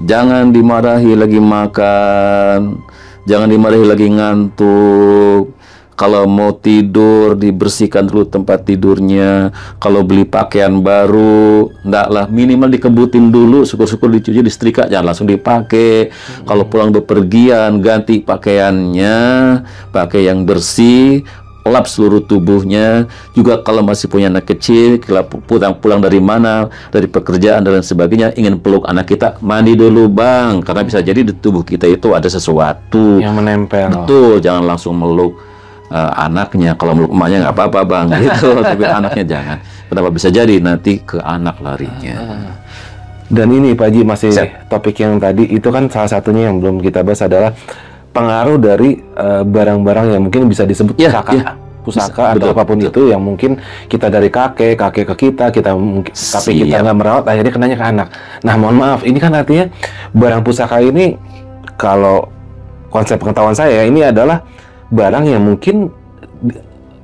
A: jangan dimarahi lagi makan, jangan dimarahi lagi ngantuk. Kalau mau tidur, dibersihkan dulu tempat tidurnya. Kalau beli pakaian baru, ndaklah minimal dikebutin dulu, syukur-syukur dicuci, disetrika, jangan langsung dipakai. Kalau pulang bepergian, ganti pakaiannya, pakai yang bersih, lap seluruh tubuhnya. Juga kalau masih punya anak kecil, kalau pulang dari mana, dari pekerjaan dan lain sebagainya, ingin peluk anak kita, mandi dulu Bang, karena bisa jadi di tubuh kita itu ada sesuatu
B: Yang menempel.
A: Betul, jangan langsung meluk anaknya. Kalau meluk emaknya nggak apa-apa Bang, gitu. Tapi anaknya jangan. Kenapa? Bisa jadi nanti ke anak larinya.
B: Dan ini Pak Haji masih
A: Siap.
B: topik yang tadi itu kan salah satunya yang belum kita bahas adalah pengaruh dari barang-barang yang mungkin bisa disebut
A: Ya,
B: pusaka.
A: ya.
B: Pusaka
A: Bisa,
B: atau
A: betul,
B: apapun
A: betul.
B: itu yang mungkin kita dari kakek ke kita mungkin, tapi kita
A: Siap.
B: nggak merawat, akhirnya kenanya ke anak. Nah, mohon maaf, ini kan artinya barang pusaka ini, kalau konsep pengetahuan saya, ini adalah barang yang mungkin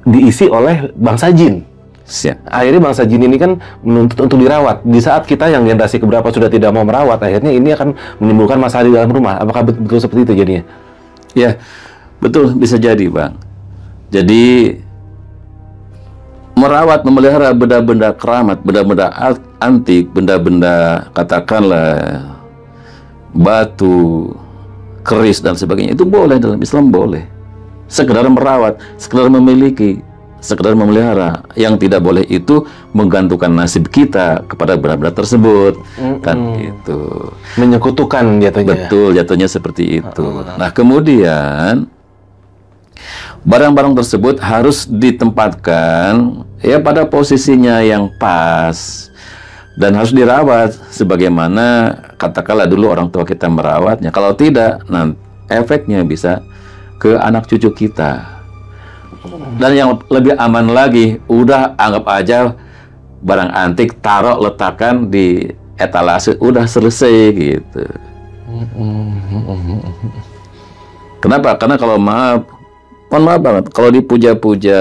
B: diisi oleh bangsa jin.
A: Siap.
B: Akhirnya bangsa jin ini kan menuntut untuk dirawat. Di saat kita yang generasi keberapa sudah tidak mau merawat, akhirnya ini akan menimbulkan masalah di dalam rumah. Apakah betul seperti itu jadinya?
A: Ya, betul, bisa jadi Bang. Jadi merawat, memelihara benda-benda keramat, benda-benda antik, benda-benda katakanlah batu, keris dan sebagainya, itu boleh dalam Islam, boleh. Sekedar merawat, sekedar memiliki, sekedar memelihara. Yang tidak boleh itu menggantungkan nasib kita kepada benda-benda tersebut, kan gitu.
B: Menyekutukan jatuhnya.
A: Betul, jatuhnya seperti itu. Nah, kemudian barang-barang tersebut harus ditempatkan ya pada posisinya yang pas dan harus dirawat sebagaimana katakanlah dulu orang tua kita merawatnya. Kalau tidak, nah efeknya bisa ke anak cucu kita. Dan yang lebih aman lagi, udah anggap aja barang antik, taruh, letakkan di etalase, udah selesai gitu. Kenapa? Karena kalau maaf, mohon maaf banget, kalau dipuja-puja,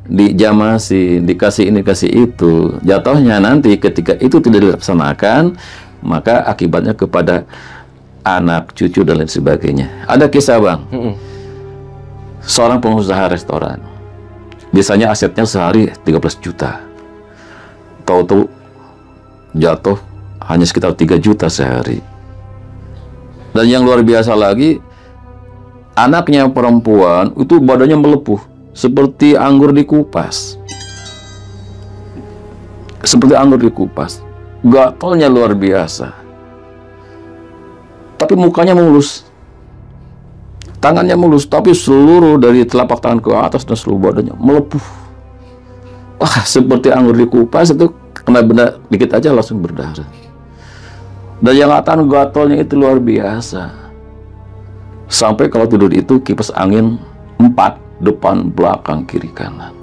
A: dijamasi, dikasih ini, kasih itu, jatuhnya nanti ketika itu tidak dilaksanakan, maka akibatnya kepada anak, cucu, dan lain sebagainya. Ada kisah, Bang. Seorang pengusaha restoran. Biasanya asetnya sehari 13 juta. Tahu-tahu jatuh hanya sekitar 3 juta sehari. Dan yang luar biasa lagi, anaknya perempuan itu badannya melepuh seperti anggur dikupas. Seperti anggur dikupas. Gatalnya luar biasa. Tapi mukanya mulus. Tangannya mulus, tapi seluruh dari telapak tangan ke atas dan seluruh badannya melepuh. Wah, seperti anggur dikupas, itu kena benda dikit aja langsung berdarah. Dan yang gatalnya itu luar biasa. Sampai kalau tidur itu kipas angin 4, depan, belakang, kiri, kanan.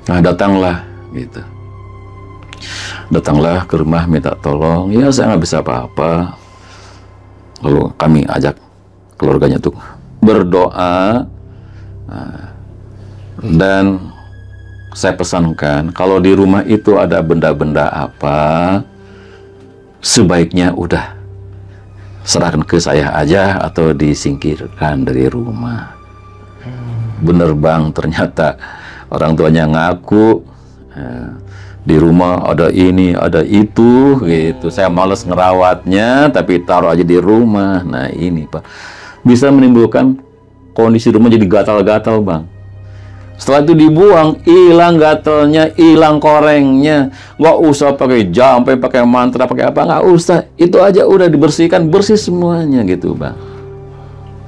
A: Nah, datanglah gitu. Datanglah ke rumah minta tolong. Ya, saya nggak bisa apa-apa. Lalu kami ajak keluarganya tuh berdoa. Dan saya pesankan, kalau di rumah itu ada benda-benda apa, sebaiknya udah serahkan ke saya aja atau disingkirkan dari rumah. Bener, Bang, ternyata orang tuanya ngaku di rumah ada ini, ada itu gitu. Saya males ngerawatnya, tapi taruh aja di rumah. Nah, ini, Pak, bisa menimbulkan kondisi rumah jadi gatal-gatal, Bang. Setelah itu dibuang, hilang gatalnya, hilang korengnya. Nggak usah pakai jampe, pakai mantra, pakai apa, nggak usah. Itu aja udah dibersihkan, bersih semuanya gitu, Bang.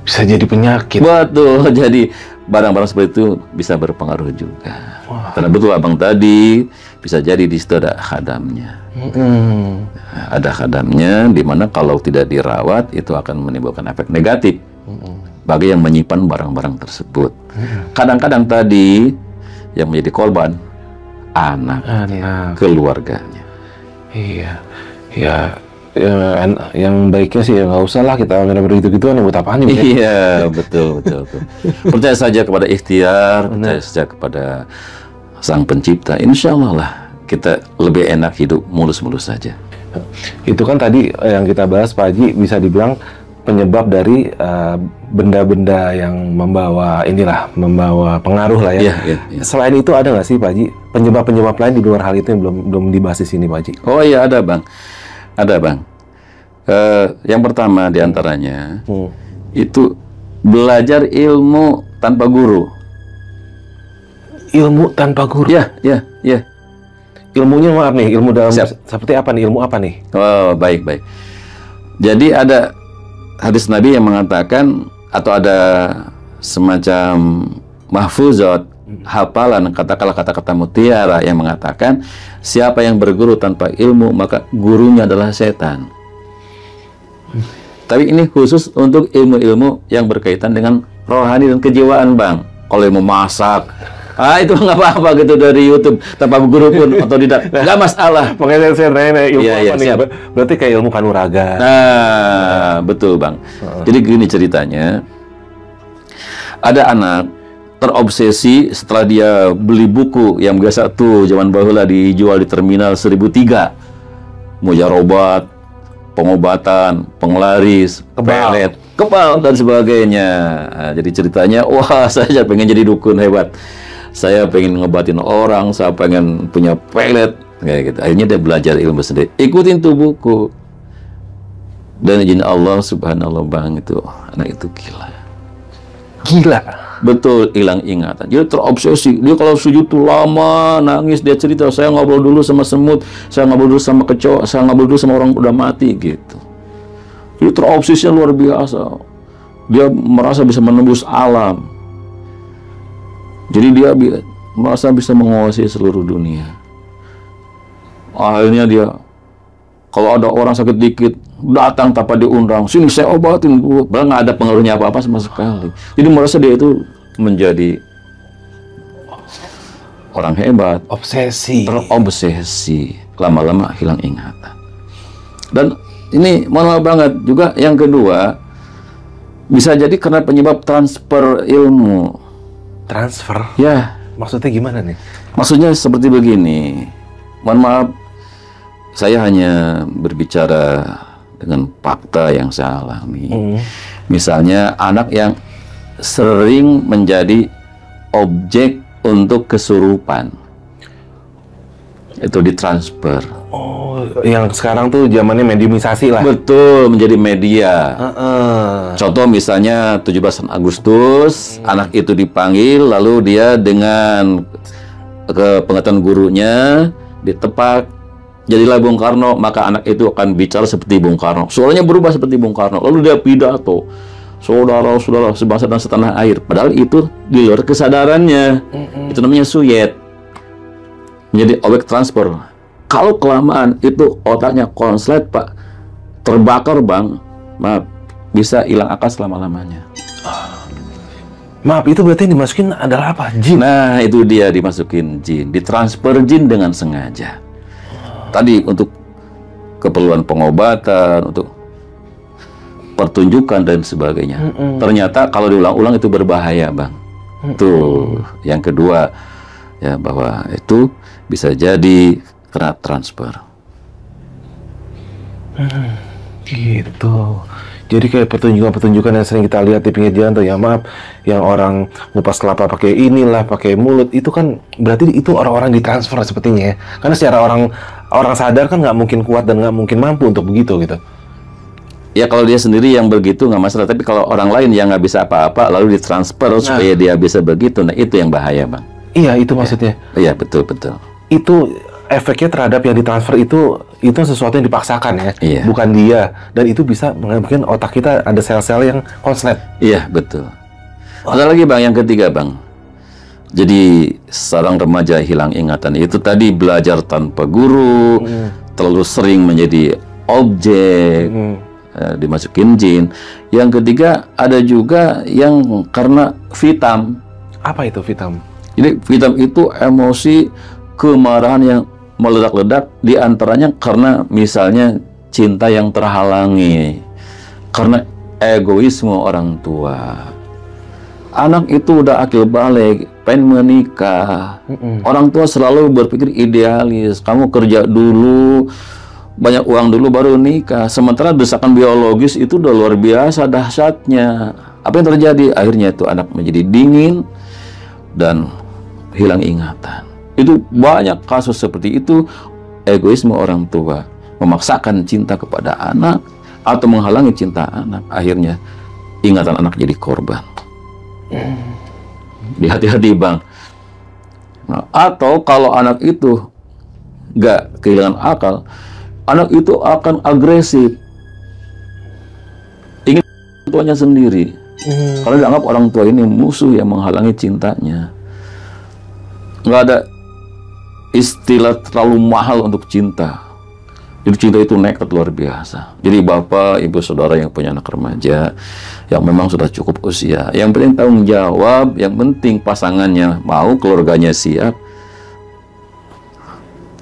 B: Bisa jadi penyakit.
A: Betul, jadi barang-barang seperti itu bisa berpengaruh juga.
B: Wah.
A: Karena betul Abang tadi, bisa jadi di situ ada khadamnya. Ada khadamnya, di mana kalau tidak dirawat, itu akan menimbulkan efek negatif bagi yang menyimpan barang-barang tersebut. Kadang-kadang tadi yang menjadi korban anak, keluarganya.
B: Iya, ya, yang baiknya sih nggak usah lah kita begitu-gituan, buat apaan ya?
A: Iya, betul. Percaya saja kepada ikhtiar, percaya saja kepada Sang Pencipta. Insya Allah lah kita lebih enak hidup mulus-mulus saja.
B: Itu kan tadi yang kita bahas, Pak Haji, bisa dibilang penyebab dari benda-benda yang membawa pengaruh lah ya.
A: Iya.
B: Selain itu ada nggak sih, Pak Haji, penyebab-penyebab lain di luar hal itu yang belum dibahas di sini, Pak Haji?
A: Oh iya, ada, Bang. Ada, Bang. Yang pertama diantaranya itu belajar ilmu tanpa guru.
B: Ilmu tanpa guru?
A: Ya.
B: Ilmunya maaf nih, ilmu dalam seperti apa nih? Ilmu apa nih?
A: Oh, baik. Jadi ada hadis Nabi yang mengatakan, atau ada semacam mahfuzat, hafalan kata-kata mutiara yang mengatakan, siapa yang berguru tanpa ilmu, maka gurunya adalah setan. Tapi ini khusus untuk ilmu-ilmu yang berkaitan dengan rohani dan kejiwaan, Bang. Kalau ilmu masak, itu nggak apa-apa gitu dari YouTube, tanpa guru pun otodidak, nggak masalah.
B: Makanya saya nanya ilmu apa nih?
A: Siap.
B: Berarti kayak ilmu kanuraga.
A: Nah, betul, Bang. Jadi gini ceritanya, ada anak terobsesi setelah dia beli buku yang biasa tuh zaman bahula dijual di terminal 1003, mujarobat, pengobatan, penglaris, pelet, kebal dan sebagainya. Nah, jadi ceritanya, wah, saya pengen jadi dukun hebat. Saya pengen ngebatin orang, saya pengen punya pelet, kayak gitu. Akhirnya dia belajar ilmu sendiri. Ikutin tuh buku. Dan izin Allah, subhanallah, Bang, itu anak itu gila.
B: Gila.
A: Betul, hilang ingatan. Jadi terobsesi. Dia kalau sujud tuh lama, nangis. Dia cerita, saya ngobrol dulu sama semut, saya ngobrol dulu sama kecoa, saya ngobrol dulu sama orang udah mati, gitu. Jadi terobsesinya luar biasa. Dia merasa bisa menembus alam. Jadi dia merasa bisa menguasai seluruh dunia. Akhirnya dia, kalau ada orang sakit dikit, datang tanpa diundang, sini saya obatin, padahal nggak ada pengaruhnya apa-apa sama sekali. Jadi merasa dia itu menjadi orang hebat. Terobsesi. Lama-lama hilang ingatan. Dan ini mohon maaf banget juga yang kedua, Bisa jadi karena penyebab transfer ilmu.
B: Transfer?
A: Ya,
B: Maksudnya gimana nih?
A: maksudnya seperti begini. Mohon maaf, saya hanya berbicara dengan fakta yang saya alami. Misalnya anak yang sering menjadi objek untuk kesurupan, itu ditransfer.
B: Oh, yang sekarang tuh zamannya mediumisasi lah.
A: Betul, menjadi media.
B: Heeh.
A: Contoh misalnya 17 Agustus, anak itu dipanggil, lalu dia dengan kepengetahuan gurunya ditepak, jadilah Bung Karno, maka anak itu akan bicara seperti Bung Karno. Suaranya berubah seperti Bung Karno. Lalu dia pidato, saudara-saudara sebangsa dan setanah air. Padahal itu di luar kesadarannya. Itu namanya suyet. Menjadi objek transfer. Kalau kelamaan itu otaknya konslet, Pak, terbakar, Bang, maaf, bisa hilang akal selama-lamanya.
B: Maaf, itu berarti yang dimasukin adalah apa? Jin?
A: Nah, itu dia dimasukin jin, ditransfer jin dengan sengaja. Tadi untuk keperluan pengobatan, untuk pertunjukan dan sebagainya. Ternyata kalau diulang-ulang itu berbahaya, Bang. Tuh, yang kedua ya, bahwa itu bisa jadi kena transfer.
B: Gitu. Jadi kayak pertunjukan-pertunjukan yang sering kita lihat di pinggir jalan tuh, ya maaf, yang orang ngupas kelapa pakai inilah, pakai mulut, itu kan berarti itu orang-orang ditransfer sepertinya ya. Karena secara orang sadar kan nggak mungkin kuat dan nggak mungkin mampu untuk begitu gitu.
A: Ya kalau dia sendiri yang begitu nggak masalah, tapi kalau orang lain yang nggak bisa apa-apa lalu ditransfer supaya dia bisa begitu, nah itu yang bahaya, Bang.
B: Iya, itu maksudnya.
A: Iya, betul-betul.
B: Itu efeknya terhadap yang ditransfer itu sesuatu yang dipaksakan ya,
A: Iya.
B: bukan dia, dan itu bisa mungkin otak kita ada sel-sel yang konslet.
A: Iya, betul. Ada lagi, Bang, yang ketiga, Bang. Jadi seorang remaja hilang ingatan itu tadi belajar tanpa guru, terlalu sering menjadi objek, dimasukin jin. Yang ketiga ada juga yang karena vitam.
B: Apa itu vitam?
A: Jadi vitam itu emosi kemarahan yang meledak-ledak, diantaranya karena misalnya cinta yang terhalangi, karena egoisme orang tua. Anak itu udah akil balik, pengen menikah. Orang tua selalu berpikir idealis, kamu kerja dulu, banyak uang dulu baru nikah. Sementara desakan biologis itu udah luar biasa dahsyatnya. Apa yang terjadi? Akhirnya itu anak menjadi dingin dan hilang ingatan. Itu banyak kasus seperti itu, egoisme orang tua memaksakan cinta kepada anak atau menghalangi cinta anak, akhirnya ingatan anak jadi korban. Hati-hati, Bang. Nah, atau kalau anak itu nggak kehilangan akal, anak itu akan agresif, ingin tuanya sendiri, karena dianggap orang tua ini musuh yang menghalangi cintanya. Nggak ada istilah terlalu mahal untuk cinta. Jadi cinta itu nekat luar biasa. Jadi bapak, ibu, saudara yang punya anak remaja yang memang sudah cukup usia, yang penting tanggung jawab, yang penting pasangannya mau, keluarganya siap.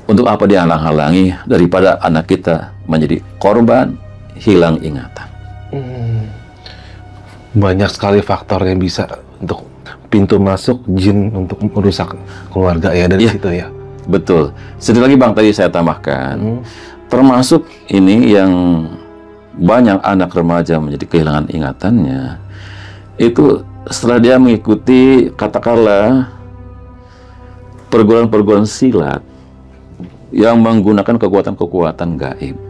A: Untuk apa dihalang-halangi daripada anak kita menjadi korban hilang ingatan.
B: Banyak sekali faktor yang bisa untuk pintu masuk jin untuk merusak keluarga ya dari situ ya.
A: Betul. Sedikit lagi, Bang, tadi saya tambahkan, termasuk ini yang banyak anak remaja menjadi kehilangan ingatannya, itu setelah dia mengikuti katakanlah perguruan-perguruan silat yang menggunakan kekuatan-kekuatan gaib.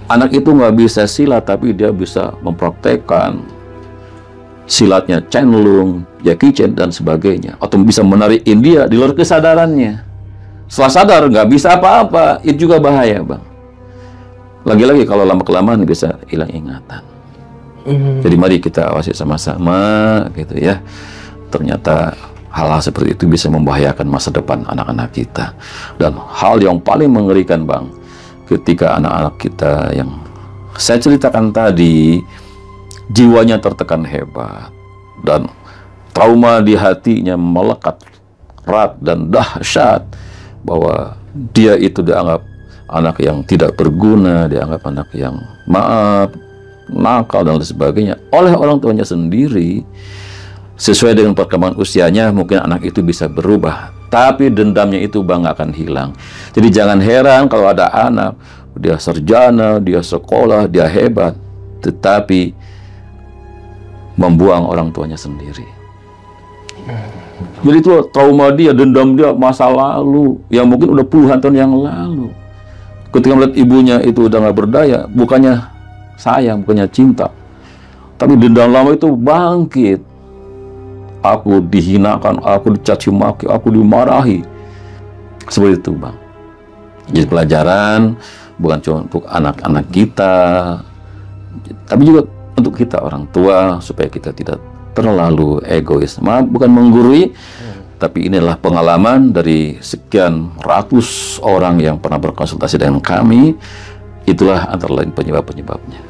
A: Anak itu nggak bisa silat, tapi dia bisa mempraktekkan silatnya Chen Lung, Jackie Chan, dan sebagainya. Atau bisa menarik India di luar kesadarannya. Setelah sadar, nggak bisa apa-apa. Itu juga bahaya, Bang. Lagi-lagi kalau lama-kelamaan bisa hilang ingatan. Jadi mari kita awasi sama-sama, gitu ya. Ternyata hal-hal seperti itu bisa membahayakan masa depan anak-anak kita. Dan hal yang paling mengerikan, Bang, ketika anak-anak kita yang saya ceritakan tadi, jiwanya tertekan hebat dan trauma di hatinya melekat erat dan dahsyat, bahwa dia itu dianggap anak yang tidak berguna, dianggap anak yang maaf, nakal dan lain sebagainya oleh orang tuanya sendiri, sesuai dengan perkembangan usianya mungkin anak itu bisa berubah, tapi dendamnya itu Bang nggak akan hilang. Jadi jangan heran kalau ada anak dia sarjana, dia sekolah, dia hebat, tetapi membuang orang tuanya sendiri. Jadi itu trauma dia, dendam dia masa lalu yang mungkin udah puluhan tahun yang lalu. Ketika melihat ibunya itu udah nggak berdaya, bukannya sayang, bukannya cinta, tapi dendam lama itu bangkit. Aku dihinakan, aku dicaci maki, aku dimarahi. Seperti itu Bang. Jadi pelajaran bukan cuma untuk anak-anak kita, tapi juga untuk kita orang tua, supaya kita tidak terlalu egois. Maaf, bukan menggurui, tapi inilah pengalaman dari sekian ratus orang yang pernah berkonsultasi dengan kami. Itulah antara lain penyebab-penyebabnya.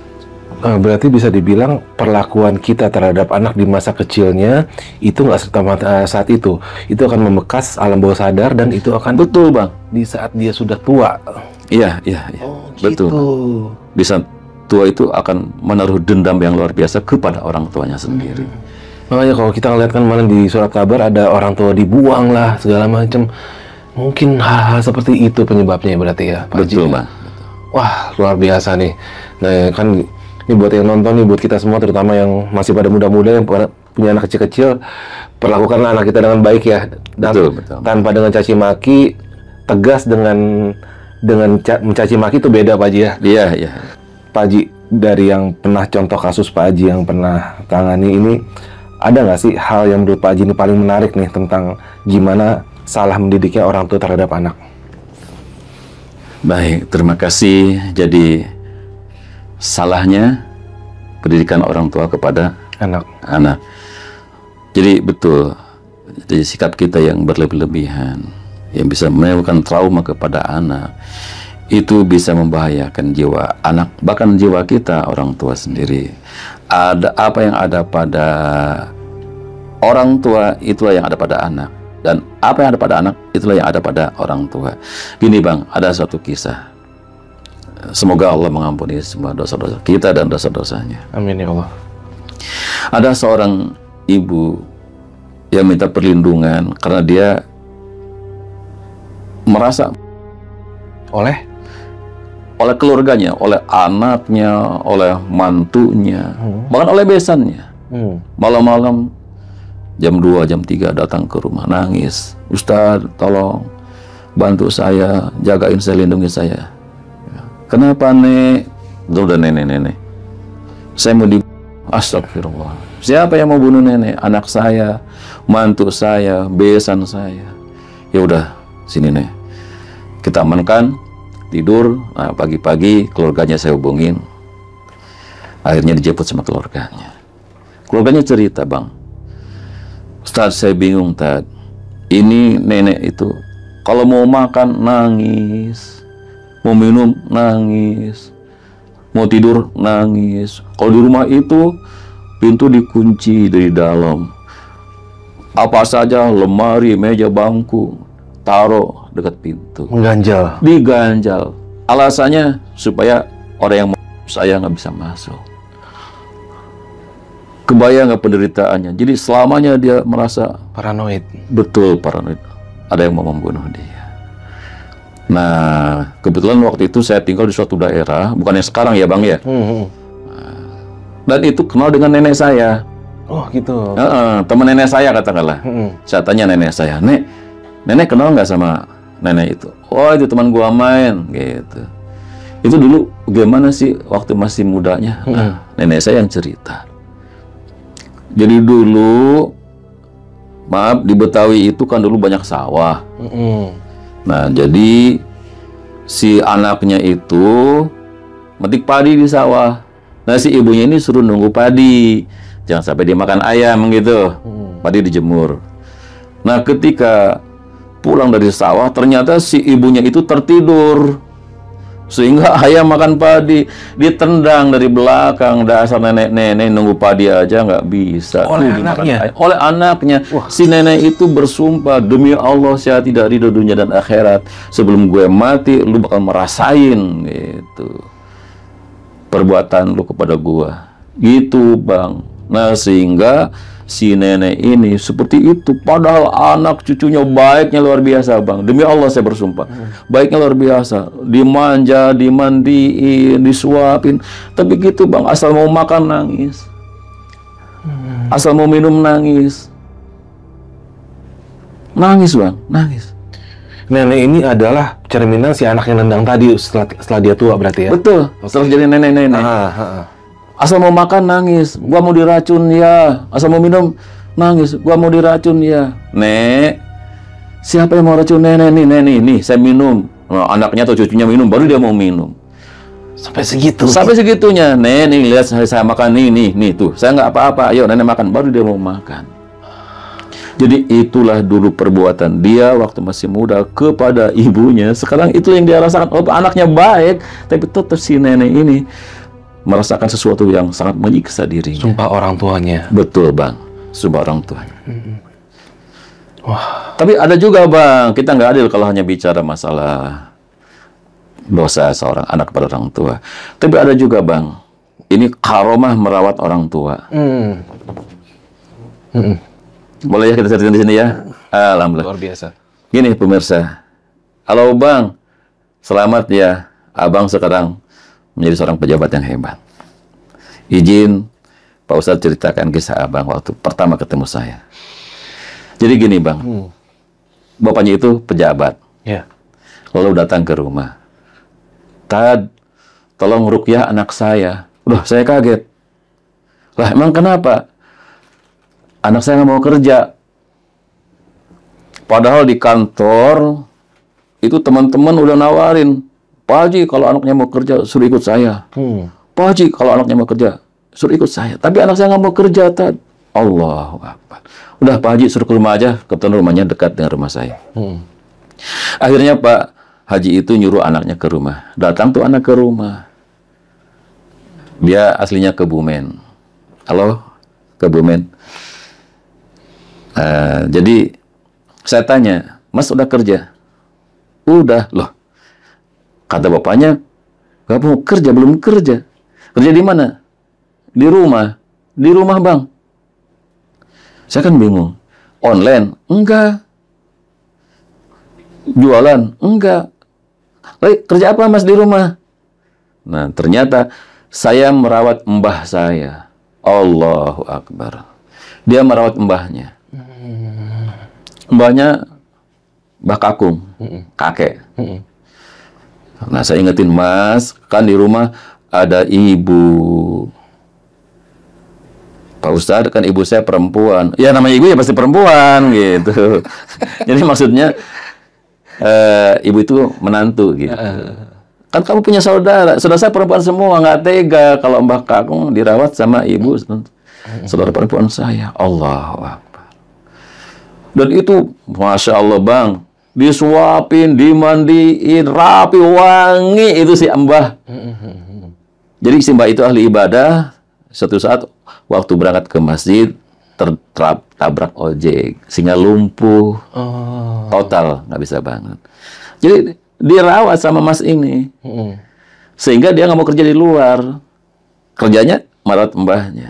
B: Berarti bisa dibilang perlakuan kita terhadap anak di masa kecilnya itu nggak serta-merta saat itu akan membekas alam bawah sadar, dan itu akan
A: Betul Bang.
B: di saat dia sudah tua.
A: Iya.
B: Oh,
A: Betul.
B: gitu.
A: Di saat tua itu akan menaruh dendam yang luar biasa kepada orang tuanya sendiri.
B: Makanya kalau kita ngeliat kan kemarin di surat kabar ada orang tua dibuang lah segala macam. Mungkin hal-hal seperti itu penyebabnya berarti ya, Pak Haji?
A: Betul Bang.
B: Wah, luar biasa nih. Nah, kan ini buat yang nonton nih, buat kita semua terutama yang masih pada muda-muda yang punya anak kecil-kecil, perlakukanlah anak kita dengan baik ya. Dan
A: Betul.
B: tanpa dengan caci maki, tegas dengan mencaci maki itu beda Pak Haji ya.
A: Iya.
B: Pak Haji, dari yang pernah contoh kasus Pak Haji yang pernah tangani ini, ada nggak sih hal yang menurut Pak Haji ini paling menarik nih tentang gimana salah mendidiknya orang tua terhadap anak?
A: Baik, terima kasih. Jadi salahnya pendidikan orang tua kepada anak. Jadi betul, jadi sikap kita yang berlebih-lebihan, yang bisa menimbulkan trauma kepada anak, itu bisa membahayakan jiwa anak, bahkan jiwa kita orang tua sendiri. Ada apa yang ada pada orang tua, itulah yang ada pada anak. Dan apa yang ada pada anak, itulah yang ada pada orang tua. Gini Bang, ada suatu kisah. Semoga Allah mengampuni semua dosa-dosa kita dan dosa-dosanya.
B: Amin ya Allah.
A: Ada seorang ibu yang minta perlindungan karena dia merasa oleh keluarganya, oleh anaknya, oleh mantunya, bahkan oleh besannya. Malam-malam jam 2, jam 3 datang ke rumah nangis. Ustadz, tolong bantu saya, jagain saya, lindungi saya. Kenapa Nek? Udah nenek. Saya mau astagfirullah. Siapa yang mau bunuh nenek? Anak saya, mantu saya, besan saya. Ya udah, sini Nek. Kita amankan, tidur. Nah, pagi-pagi keluarganya saya hubungin. Akhirnya dijemput sama keluarganya. Keluarganya cerita, Bang. Ustaz, saya bingung, Tad. Ini nenek itu kalau mau makan nangis, mau minum nangis, mau tidur nangis. Kalau di rumah itu pintu dikunci dari dalam. Apa saja, lemari, meja, bangku, taruh dekat pintu.
B: Mengganjal.
A: Diganjal. Alasannya supaya orang yang saya nggak bisa masuk. Kebayang nggak penderitaannya? Jadi selamanya dia merasa
B: paranoid. Betul,
A: paranoid. Ada yang mau membunuh dia. Nah, kebetulan waktu itu saya tinggal di suatu daerah, bukan yang sekarang ya Bang ya. Dan itu kenal dengan nenek saya.
B: Oh gitu.
A: Teman nenek saya katakanlah. Saya tanya nenek saya, nenek kenal nggak sama nenek itu? Oh, itu teman gua main, gitu. Itu dulu gimana sih waktu masih mudanya? Nenek saya yang cerita. Jadi dulu, maaf, di Betawi itu kan dulu banyak sawah. Nah, jadi si anaknya itu metik padi di sawah. Nah, si ibunya ini suruh nunggu padi. Jangan sampai dia makan ayam gitu. Padi dijemur. Nah, ketika pulang dari sawah, ternyata si ibunya itu tertidur. Sehingga ayam makan padi, ditendang dari belakang. Dasar nenek-nenek nunggu padi aja nggak bisa.
B: Oleh anaknya?
A: Oleh anaknya. Si nenek itu bersumpah, demi Allah saya tidak ridho dunia dan akhirat. Sebelum gue mati, lu bakal merasain gitu. perbuatan lu kepada gua. Gitu, Bang. Nah, sehingga si nenek ini seperti itu. Padahal anak cucunya baiknya luar biasa, Bang. Demi Allah saya bersumpah. Baiknya luar biasa. Dimanja, dimandiin, disuapin. Tapi gitu, Bang. Asal mau makan nangis. Asal mau minum nangis. Nangis, Bang. Nangis.
B: Nenek ini adalah cerminan si anak yang nendang tadi setelah dia tua berarti ya?
A: Betul. Setelah jadi nenek-nenek. Asal mau makan nangis, gua mau diracun ya. Asal mau minum nangis, gua mau diracun ya. Nek, siapa yang mau racun nenek nih? Saya minum. Nah, anaknya atau cucunya minum, baru dia mau minum.
B: Sampai segitu.
A: Sampai segitunya. Nek, nih lihat saya makan nih tuh. Saya nggak apa-apa. Ayo nenek makan, baru dia mau makan. Jadi itulah dulu perbuatan dia waktu masih muda kepada ibunya. Sekarang itu yang dia rasakan. Oh, anaknya baik, tapi tetap si nenek ini merasakan sesuatu yang sangat menyiksa dirinya.
B: Sumpah orang tuanya.
A: Betul, Bang. Sumpah orang tuanya.
B: Wah.
A: Tapi ada juga, Bang, kita nggak adil kalau hanya bicara masalah dosa seorang anak kepada orang tua. Tapi ada juga, Bang, ini karomah merawat orang tua. Boleh ya kita ceritain di sini ya? Alhamdulillah.
B: Luar biasa.
A: Gini pemirsa, halo Bang, selamat ya, Abang sekarang menjadi seorang pejabat yang hebat. Izin Pak Ustadz ceritakan kisah Abang waktu pertama ketemu saya. Jadi gini Bang, bapaknya itu pejabat, lalu datang ke rumah. Tad, tolong ruqyah anak saya. Loh, saya kaget. Lah, emang kenapa? Anak saya nggak mau kerja. Padahal di kantor itu teman-teman udah nawarin, Pak Haji kalau anaknya mau kerja suruh ikut saya. Pak Haji kalau anaknya mau kerja suruh ikut saya. Tapi anak saya nggak mau kerja, Tad. Allahu Akbar. Udah Pak Haji suruh ke rumah aja. Kebetulan rumahnya dekat dengan rumah saya. Akhirnya Pak Haji itu nyuruh anaknya ke rumah. Datang tuh anak ke rumah. Dia aslinya Kebumen. Halo, Kebumen. Jadi saya tanya, Mas udah kerja? Udah, loh. Kata bapaknya, gak mau kerja, belum kerja. Kerja di mana? Di rumah. Di rumah, Bang. Saya kan bingung. Online? Enggak. Jualan? Enggak. Kerja apa Mas di rumah? Nah, ternyata saya merawat mbah saya. Allahu Akbar. Dia merawat mbahnya. Mbahnya Mbah Kakung, kakek. Nah, saya ingetin, Mas, kan di rumah ada ibu. Pak Ustadz, kan ibu saya perempuan. Ya, namanya ibu ya pasti perempuan, gitu. Jadi maksudnya, ibu itu menantu, gitu. Kan kamu punya saudara saya perempuan semua, nggak tega kalau Mbah Kakung dirawat sama ibu, saudara perempuan saya. Allahu Akbar. Dan itu, Masya Allah Bang, disuapin, dimandiin, rapi, wangi itu si Mbah. Jadi si Mbah itu ahli ibadah. Suatu saat waktu berangkat ke masjid tertabrak ojek sehingga lumpuh total, nggak bisa bangun. Jadi dirawat sama Mas ini sehingga dia nggak mau kerja di luar, kerjanya merawat mbahnya.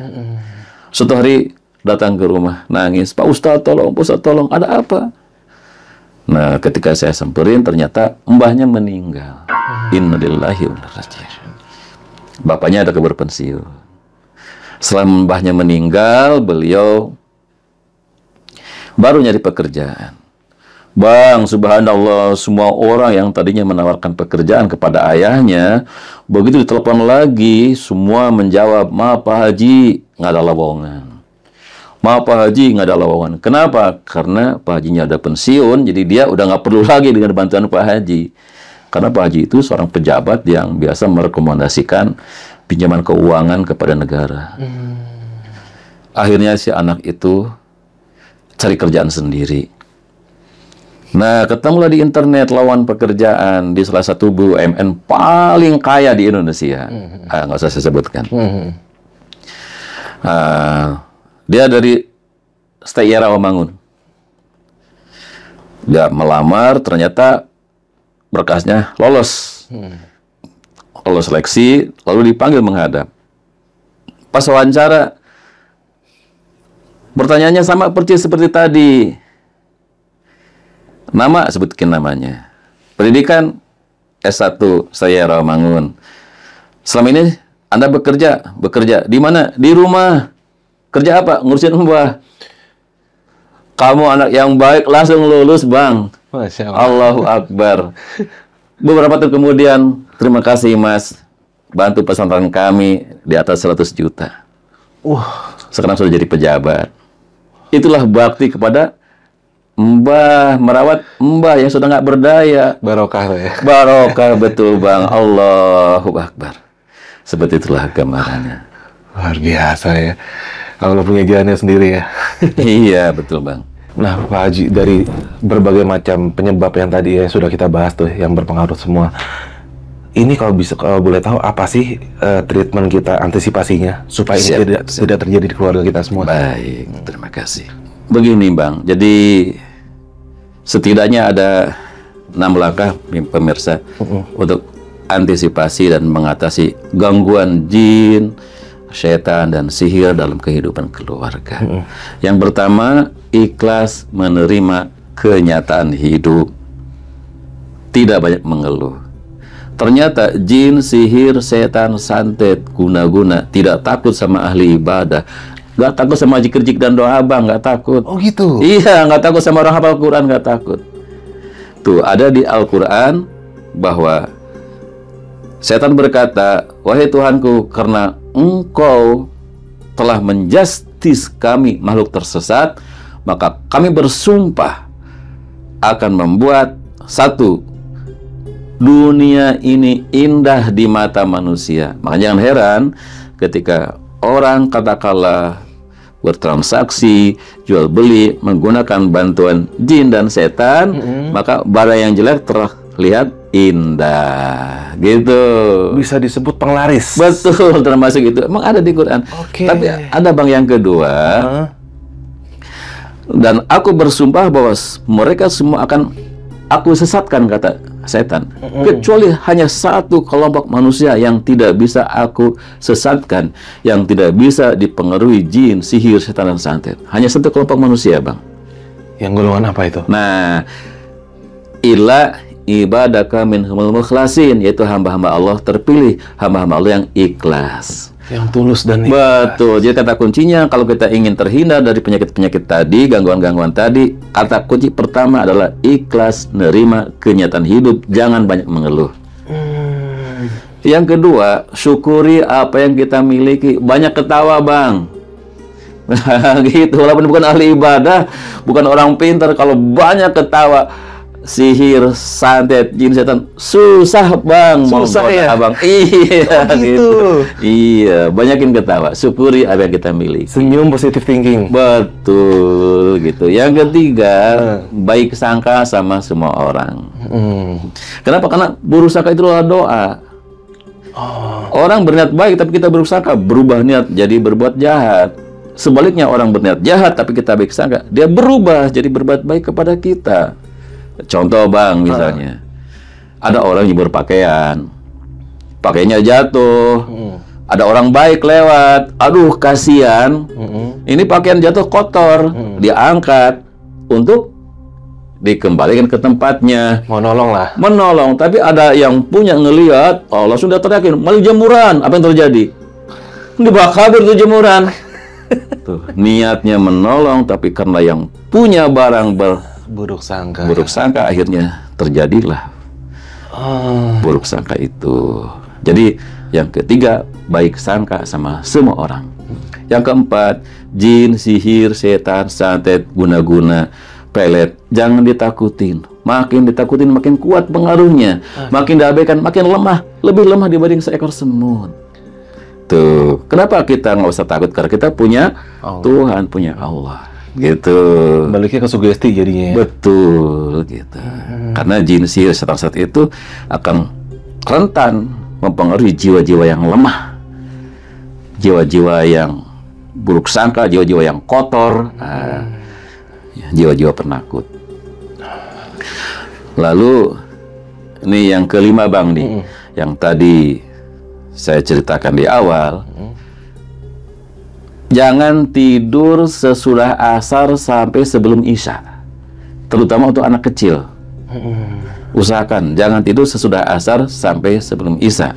A: Suatu hari datang ke rumah nangis, Pak Ustadz tolong, ada apa? Nah, ketika saya samperin ternyata mbahnya meninggal. Innalillahi wa inna ilaihi raji'un. Bapaknya ada kabar pensiun. Setelah mbahnya meninggal, beliau baru nyari pekerjaan. Bang, subhanallah, semua orang yang tadinya menawarkan pekerjaan kepada ayahnya, begitu ditelepon lagi, semua menjawab, maaf Pak Haji, nggak ada lowongan. Maaf Pak Haji, nggak ada lowongan. Kenapa? Karena Pak Hajinya ada pensiun, jadi dia udah nggak perlu lagi dengan bantuan Pak Haji. Karena Pak Haji itu seorang pejabat yang biasa merekomendasikan pinjaman keuangan kepada negara. Akhirnya si anak itu cari kerjaan sendiri. Nah, ketemulah di internet lowongan pekerjaan di salah satu BUMN paling kaya di Indonesia. Nggak usah saya sebutkan. Dia dari Stay Rawamangun. Dia melamar, ternyata berkasnya lolos. Allah seleksi, lalu dipanggil menghadap. Pas wawancara, pertanyaannya sama persis seperti tadi. Nama, sebutkan namanya. Pendidikan S1, saya Rawamangun. Selama ini Anda bekerja di mana? Di rumah. Kerja apa? Ngurusin mbah. Kamu anak yang baik, langsung lulus, Bang.
B: Masya Allah.
A: Allahu Akbar. Beberapa tahun kemudian, terima kasih Mas, bantu pesantren kami di atas 100 juta. Sekarang sudah jadi pejabat. Itulah bakti kepada mbah, merawat mbah yang sudah nggak berdaya.
B: Barokah ya.
A: Barokah, betul Bang. Allahu Akbar. Seperti itulah gambarannya.
B: Luar biasa ya. Allah punya jalannya sendiri ya.
A: Iya, betul Bang.
B: Nah, Pak Haji, dari berbagai macam penyebab yang tadi ya sudah kita bahas tuh, yang berpengaruh semua. Ini kalau boleh tahu apa sih treatment kita, antisipasinya supaya ini tidak terjadi di keluarga kita semua?
A: Baik, terima kasih. Begini Bang, jadi setidaknya ada 6 langkah pemirsa untuk antisipasi dan mengatasi gangguan jin, setan dan sihir dalam kehidupan keluarga. Yang pertama, ikhlas menerima kenyataan hidup, tidak banyak mengeluh. Ternyata jin, sihir, setan, santet, guna-guna tidak takut sama ahli ibadah, nggak takut sama zikir-zikir dan doa Bang, nggak takut.
B: Oh gitu?
A: Iya, nggak takut sama orang hafal Quran, nggak takut. Tuh, ada di Al-Quran bahwa setan berkata, wahai Tuhanku, karena Engkau telah menjustis kami makhluk tersesat, maka kami bersumpah akan membuat satu, dunia ini indah di mata manusia. Maka jangan heran ketika orang katakanlah bertransaksi, jual beli menggunakan bantuan jin dan setan, maka barang yang jelek terlihat indah, gitu.
B: Bisa disebut penglaris.
A: Betul, termasuk itu. Emang ada di Quran. Tapi ada Bang yang kedua. Dan aku bersumpah bahwa mereka semua akan aku sesatkan, kata setan. Kecuali hanya satu kelompok manusia yang tidak bisa aku sesatkan, yang tidak bisa dipengaruhi jin, sihir, setan, dan santet. Hanya satu kelompok manusia, Bang.
B: Yang golongan apa itu?
A: Nah, illa ibadaka minhumul mukhlasin, yaitu hamba-hamba Allah terpilih, hamba-hamba Allah yang ikhlas.
B: Yang tulus dan ikhlas.
A: Betul. Jadi kata kuncinya kalau kita ingin terhindar dari penyakit-penyakit tadi, gangguan-gangguan tadi, kata kunci pertama adalah ikhlas nerima kenyataan hidup, jangan banyak mengeluh. Yang kedua, syukuri apa yang kita miliki, banyak ketawa, Bang. Gitu, walaupun bukan ahli ibadah, bukan orang pintar, kalau banyak ketawa, sihir, santet, jin, setan susah, Bang.
B: Susah ya,
A: Abang. Iya,
B: gitu.
A: Iya, banyakin ketawa, syukuri apa yang kita miliki.
B: Senyum, positive thinking.
A: Betul, gitu. Yang ketiga, baik sangka sama semua orang. Kenapa? Karena buruk sangka itu adalah doa. Orang berniat baik tapi kita buruk sangka, berubah niat jadi berbuat jahat. Sebaliknya, orang berniat jahat tapi kita baik sangka, dia berubah jadi berbuat baik kepada kita. Contoh, Bang, misalnya ada orang nyebur pakaian, pakaiannya jatuh, ada orang baik lewat, aduh kasihan, ini pakaian jatuh kotor, dia angkat untuk dikembalikan ke tempatnya,
B: Menolong lah.
A: menolong. Tapi ada yang punya ngelihat, oh langsung dia teriakin, malah jemuran, apa yang terjadi? Dibakar tuh jemuran. Tuh, niatnya menolong, tapi karena yang punya barang
B: Buruk sangka.
A: buruk sangka, akhirnya terjadilah buruk sangka itu. Jadi yang ketiga, baik sangka sama semua orang. Yang keempat, jin, sihir, setan, santet, guna-guna, pelet, jangan ditakutin. Makin ditakutin makin kuat pengaruhnya, makin diabaikan makin lemah, lebih lemah dibanding seekor semut. Tuh, kenapa kita nggak usah takut? Karena kita punya Tuhan, punya Allah. Gitu.
B: Baliknya ke sugesti jadinya.
A: Betul, gitu. Karena jin, sihir, setan, santet itu akan rentan mempengaruhi jiwa-jiwa yang lemah, jiwa-jiwa yang buruk sangka, jiwa-jiwa yang kotor, jiwa-jiwa penakut. Lalu Ini yang kelima Bang nih. Yang tadi saya ceritakan di awal. Jangan tidur sesudah asar sampai sebelum isya. Terutama untuk anak kecil. Usahakan jangan tidur sesudah asar sampai sebelum isya.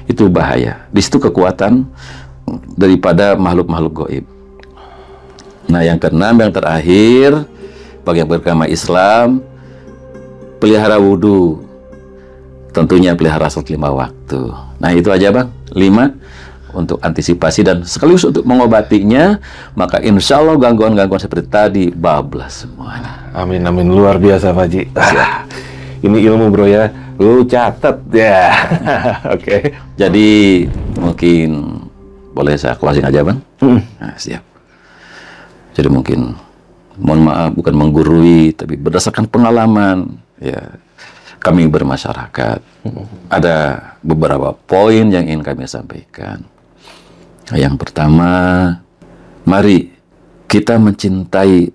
A: Itu bahaya. Di situ kekuatan daripada makhluk-makhluk gaib. Nah, yang keenam, yang terakhir, bagi yang beragama Islam, pelihara wudhu. Tentunya pelihara salat 5 waktu. Nah, itu aja Bang, 5 untuk antisipasi dan sekaligus untuk mengobatinya. Maka insya Allah gangguan-gangguan seperti tadi bablas semuanya.
B: Amin, amin. Luar biasa Pak Haji. Ini ilmu bro ya, lu catet ya. Oke.
A: Jadi mungkin boleh saya closing aja Bang? Nah, siap. Jadi mungkin, mohon maaf bukan menggurui, tapi berdasarkan pengalaman ya kami bermasyarakat, ada beberapa poin yang ingin kami sampaikan. Yang pertama, mari kita mencintai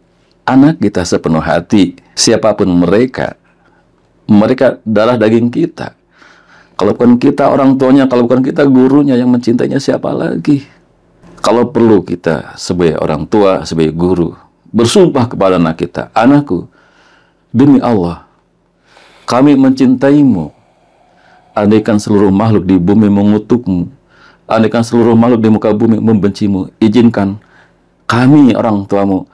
A: anak kita sepenuh hati, siapapun mereka. Mereka darah daging kita. Kalau bukan kita orang tuanya, kalau bukan kita gurunya, yang mencintainya siapa lagi? Kalau perlu kita sebagai orang tua, sebagai guru, bersumpah kepada anak kita, anakku, demi Allah, kami mencintaimu. Andaikan seluruh makhluk di bumi mengutukmu, andaikan seluruh makhluk di muka bumi membencimu, izinkan kami orang tuamu,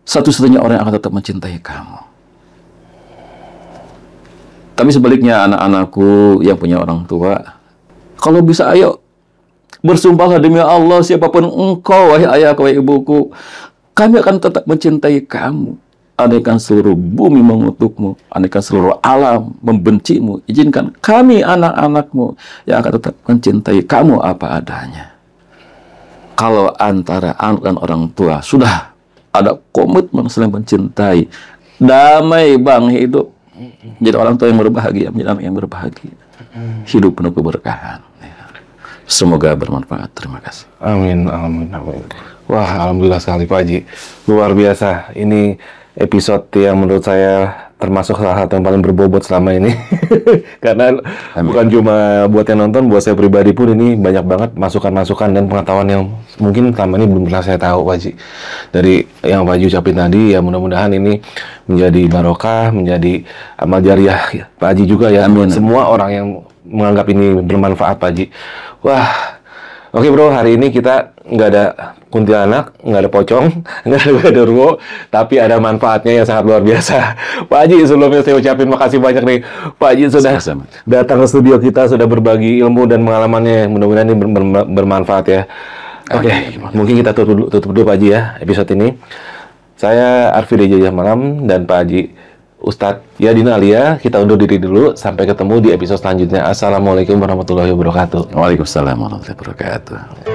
A: satu-satunya orang yang akan tetap mencintai kamu. Tapi sebaliknya anak-anakku yang punya orang tua, kalau bisa ayo bersumpahlah demi Allah, siapapun engkau, wahai ayahku, wahai ibuku, kami akan tetap mencintai kamu. Andaikan seluruh bumi mengutukmu, andaikan seluruh alam membencimu, izinkan kami anak-anakmu yang akan tetap mencintai kamu apa adanya. Kalau antara anak dan orang tua sudah ada komitmen saling mencintai, damai Bang hidup. Jadi orang tua yang berbahagia, menjadi anak yang berbahagia. Hidup penuh keberkahan. Semoga bermanfaat. Terima kasih.
B: Amin, amin, amin. Wah, alhamdulillah sekali Pak Haji. Luar biasa. Ini episode yang menurut saya termasuk salah satu yang paling berbobot selama ini. Karena bukan cuma buat yang nonton, buat saya pribadi pun ini banyak banget masukan-masukan dan pengetahuan yang mungkin selama ini belum pernah saya tahu Pak Haji. Dari yang Pak Haji ucapin tadi, ya mudah-mudahan ini menjadi barokah, menjadi amal jariah ya, Pak Haji juga ya. Amin. Semua orang yang menganggap ini bermanfaat Pak Haji. Wah, oke bro, hari ini kita nggak ada kuntilanak, nggak ada pocong, nggak ada genderuwo, tapi ada manfaatnya yang sangat luar biasa. Pak Haji, sebelumnya saya ucapin makasih banyak nih. Pak Haji sudah datang ke studio kita, sudah berbagi ilmu dan pengalamannya. Mudah-mudahan ini bermanfaat ya. Oke, mungkin kita tutup dulu Pak Haji ya episode ini. Saya Arfi dari Jajah Malam dan Pak Haji Ustadz Yadin Alia, kita undur diri dulu. Sampai ketemu di episode selanjutnya. Assalamualaikum warahmatullahi wabarakatuh.
A: Waalaikumsalam warahmatullahi wabarakatuh.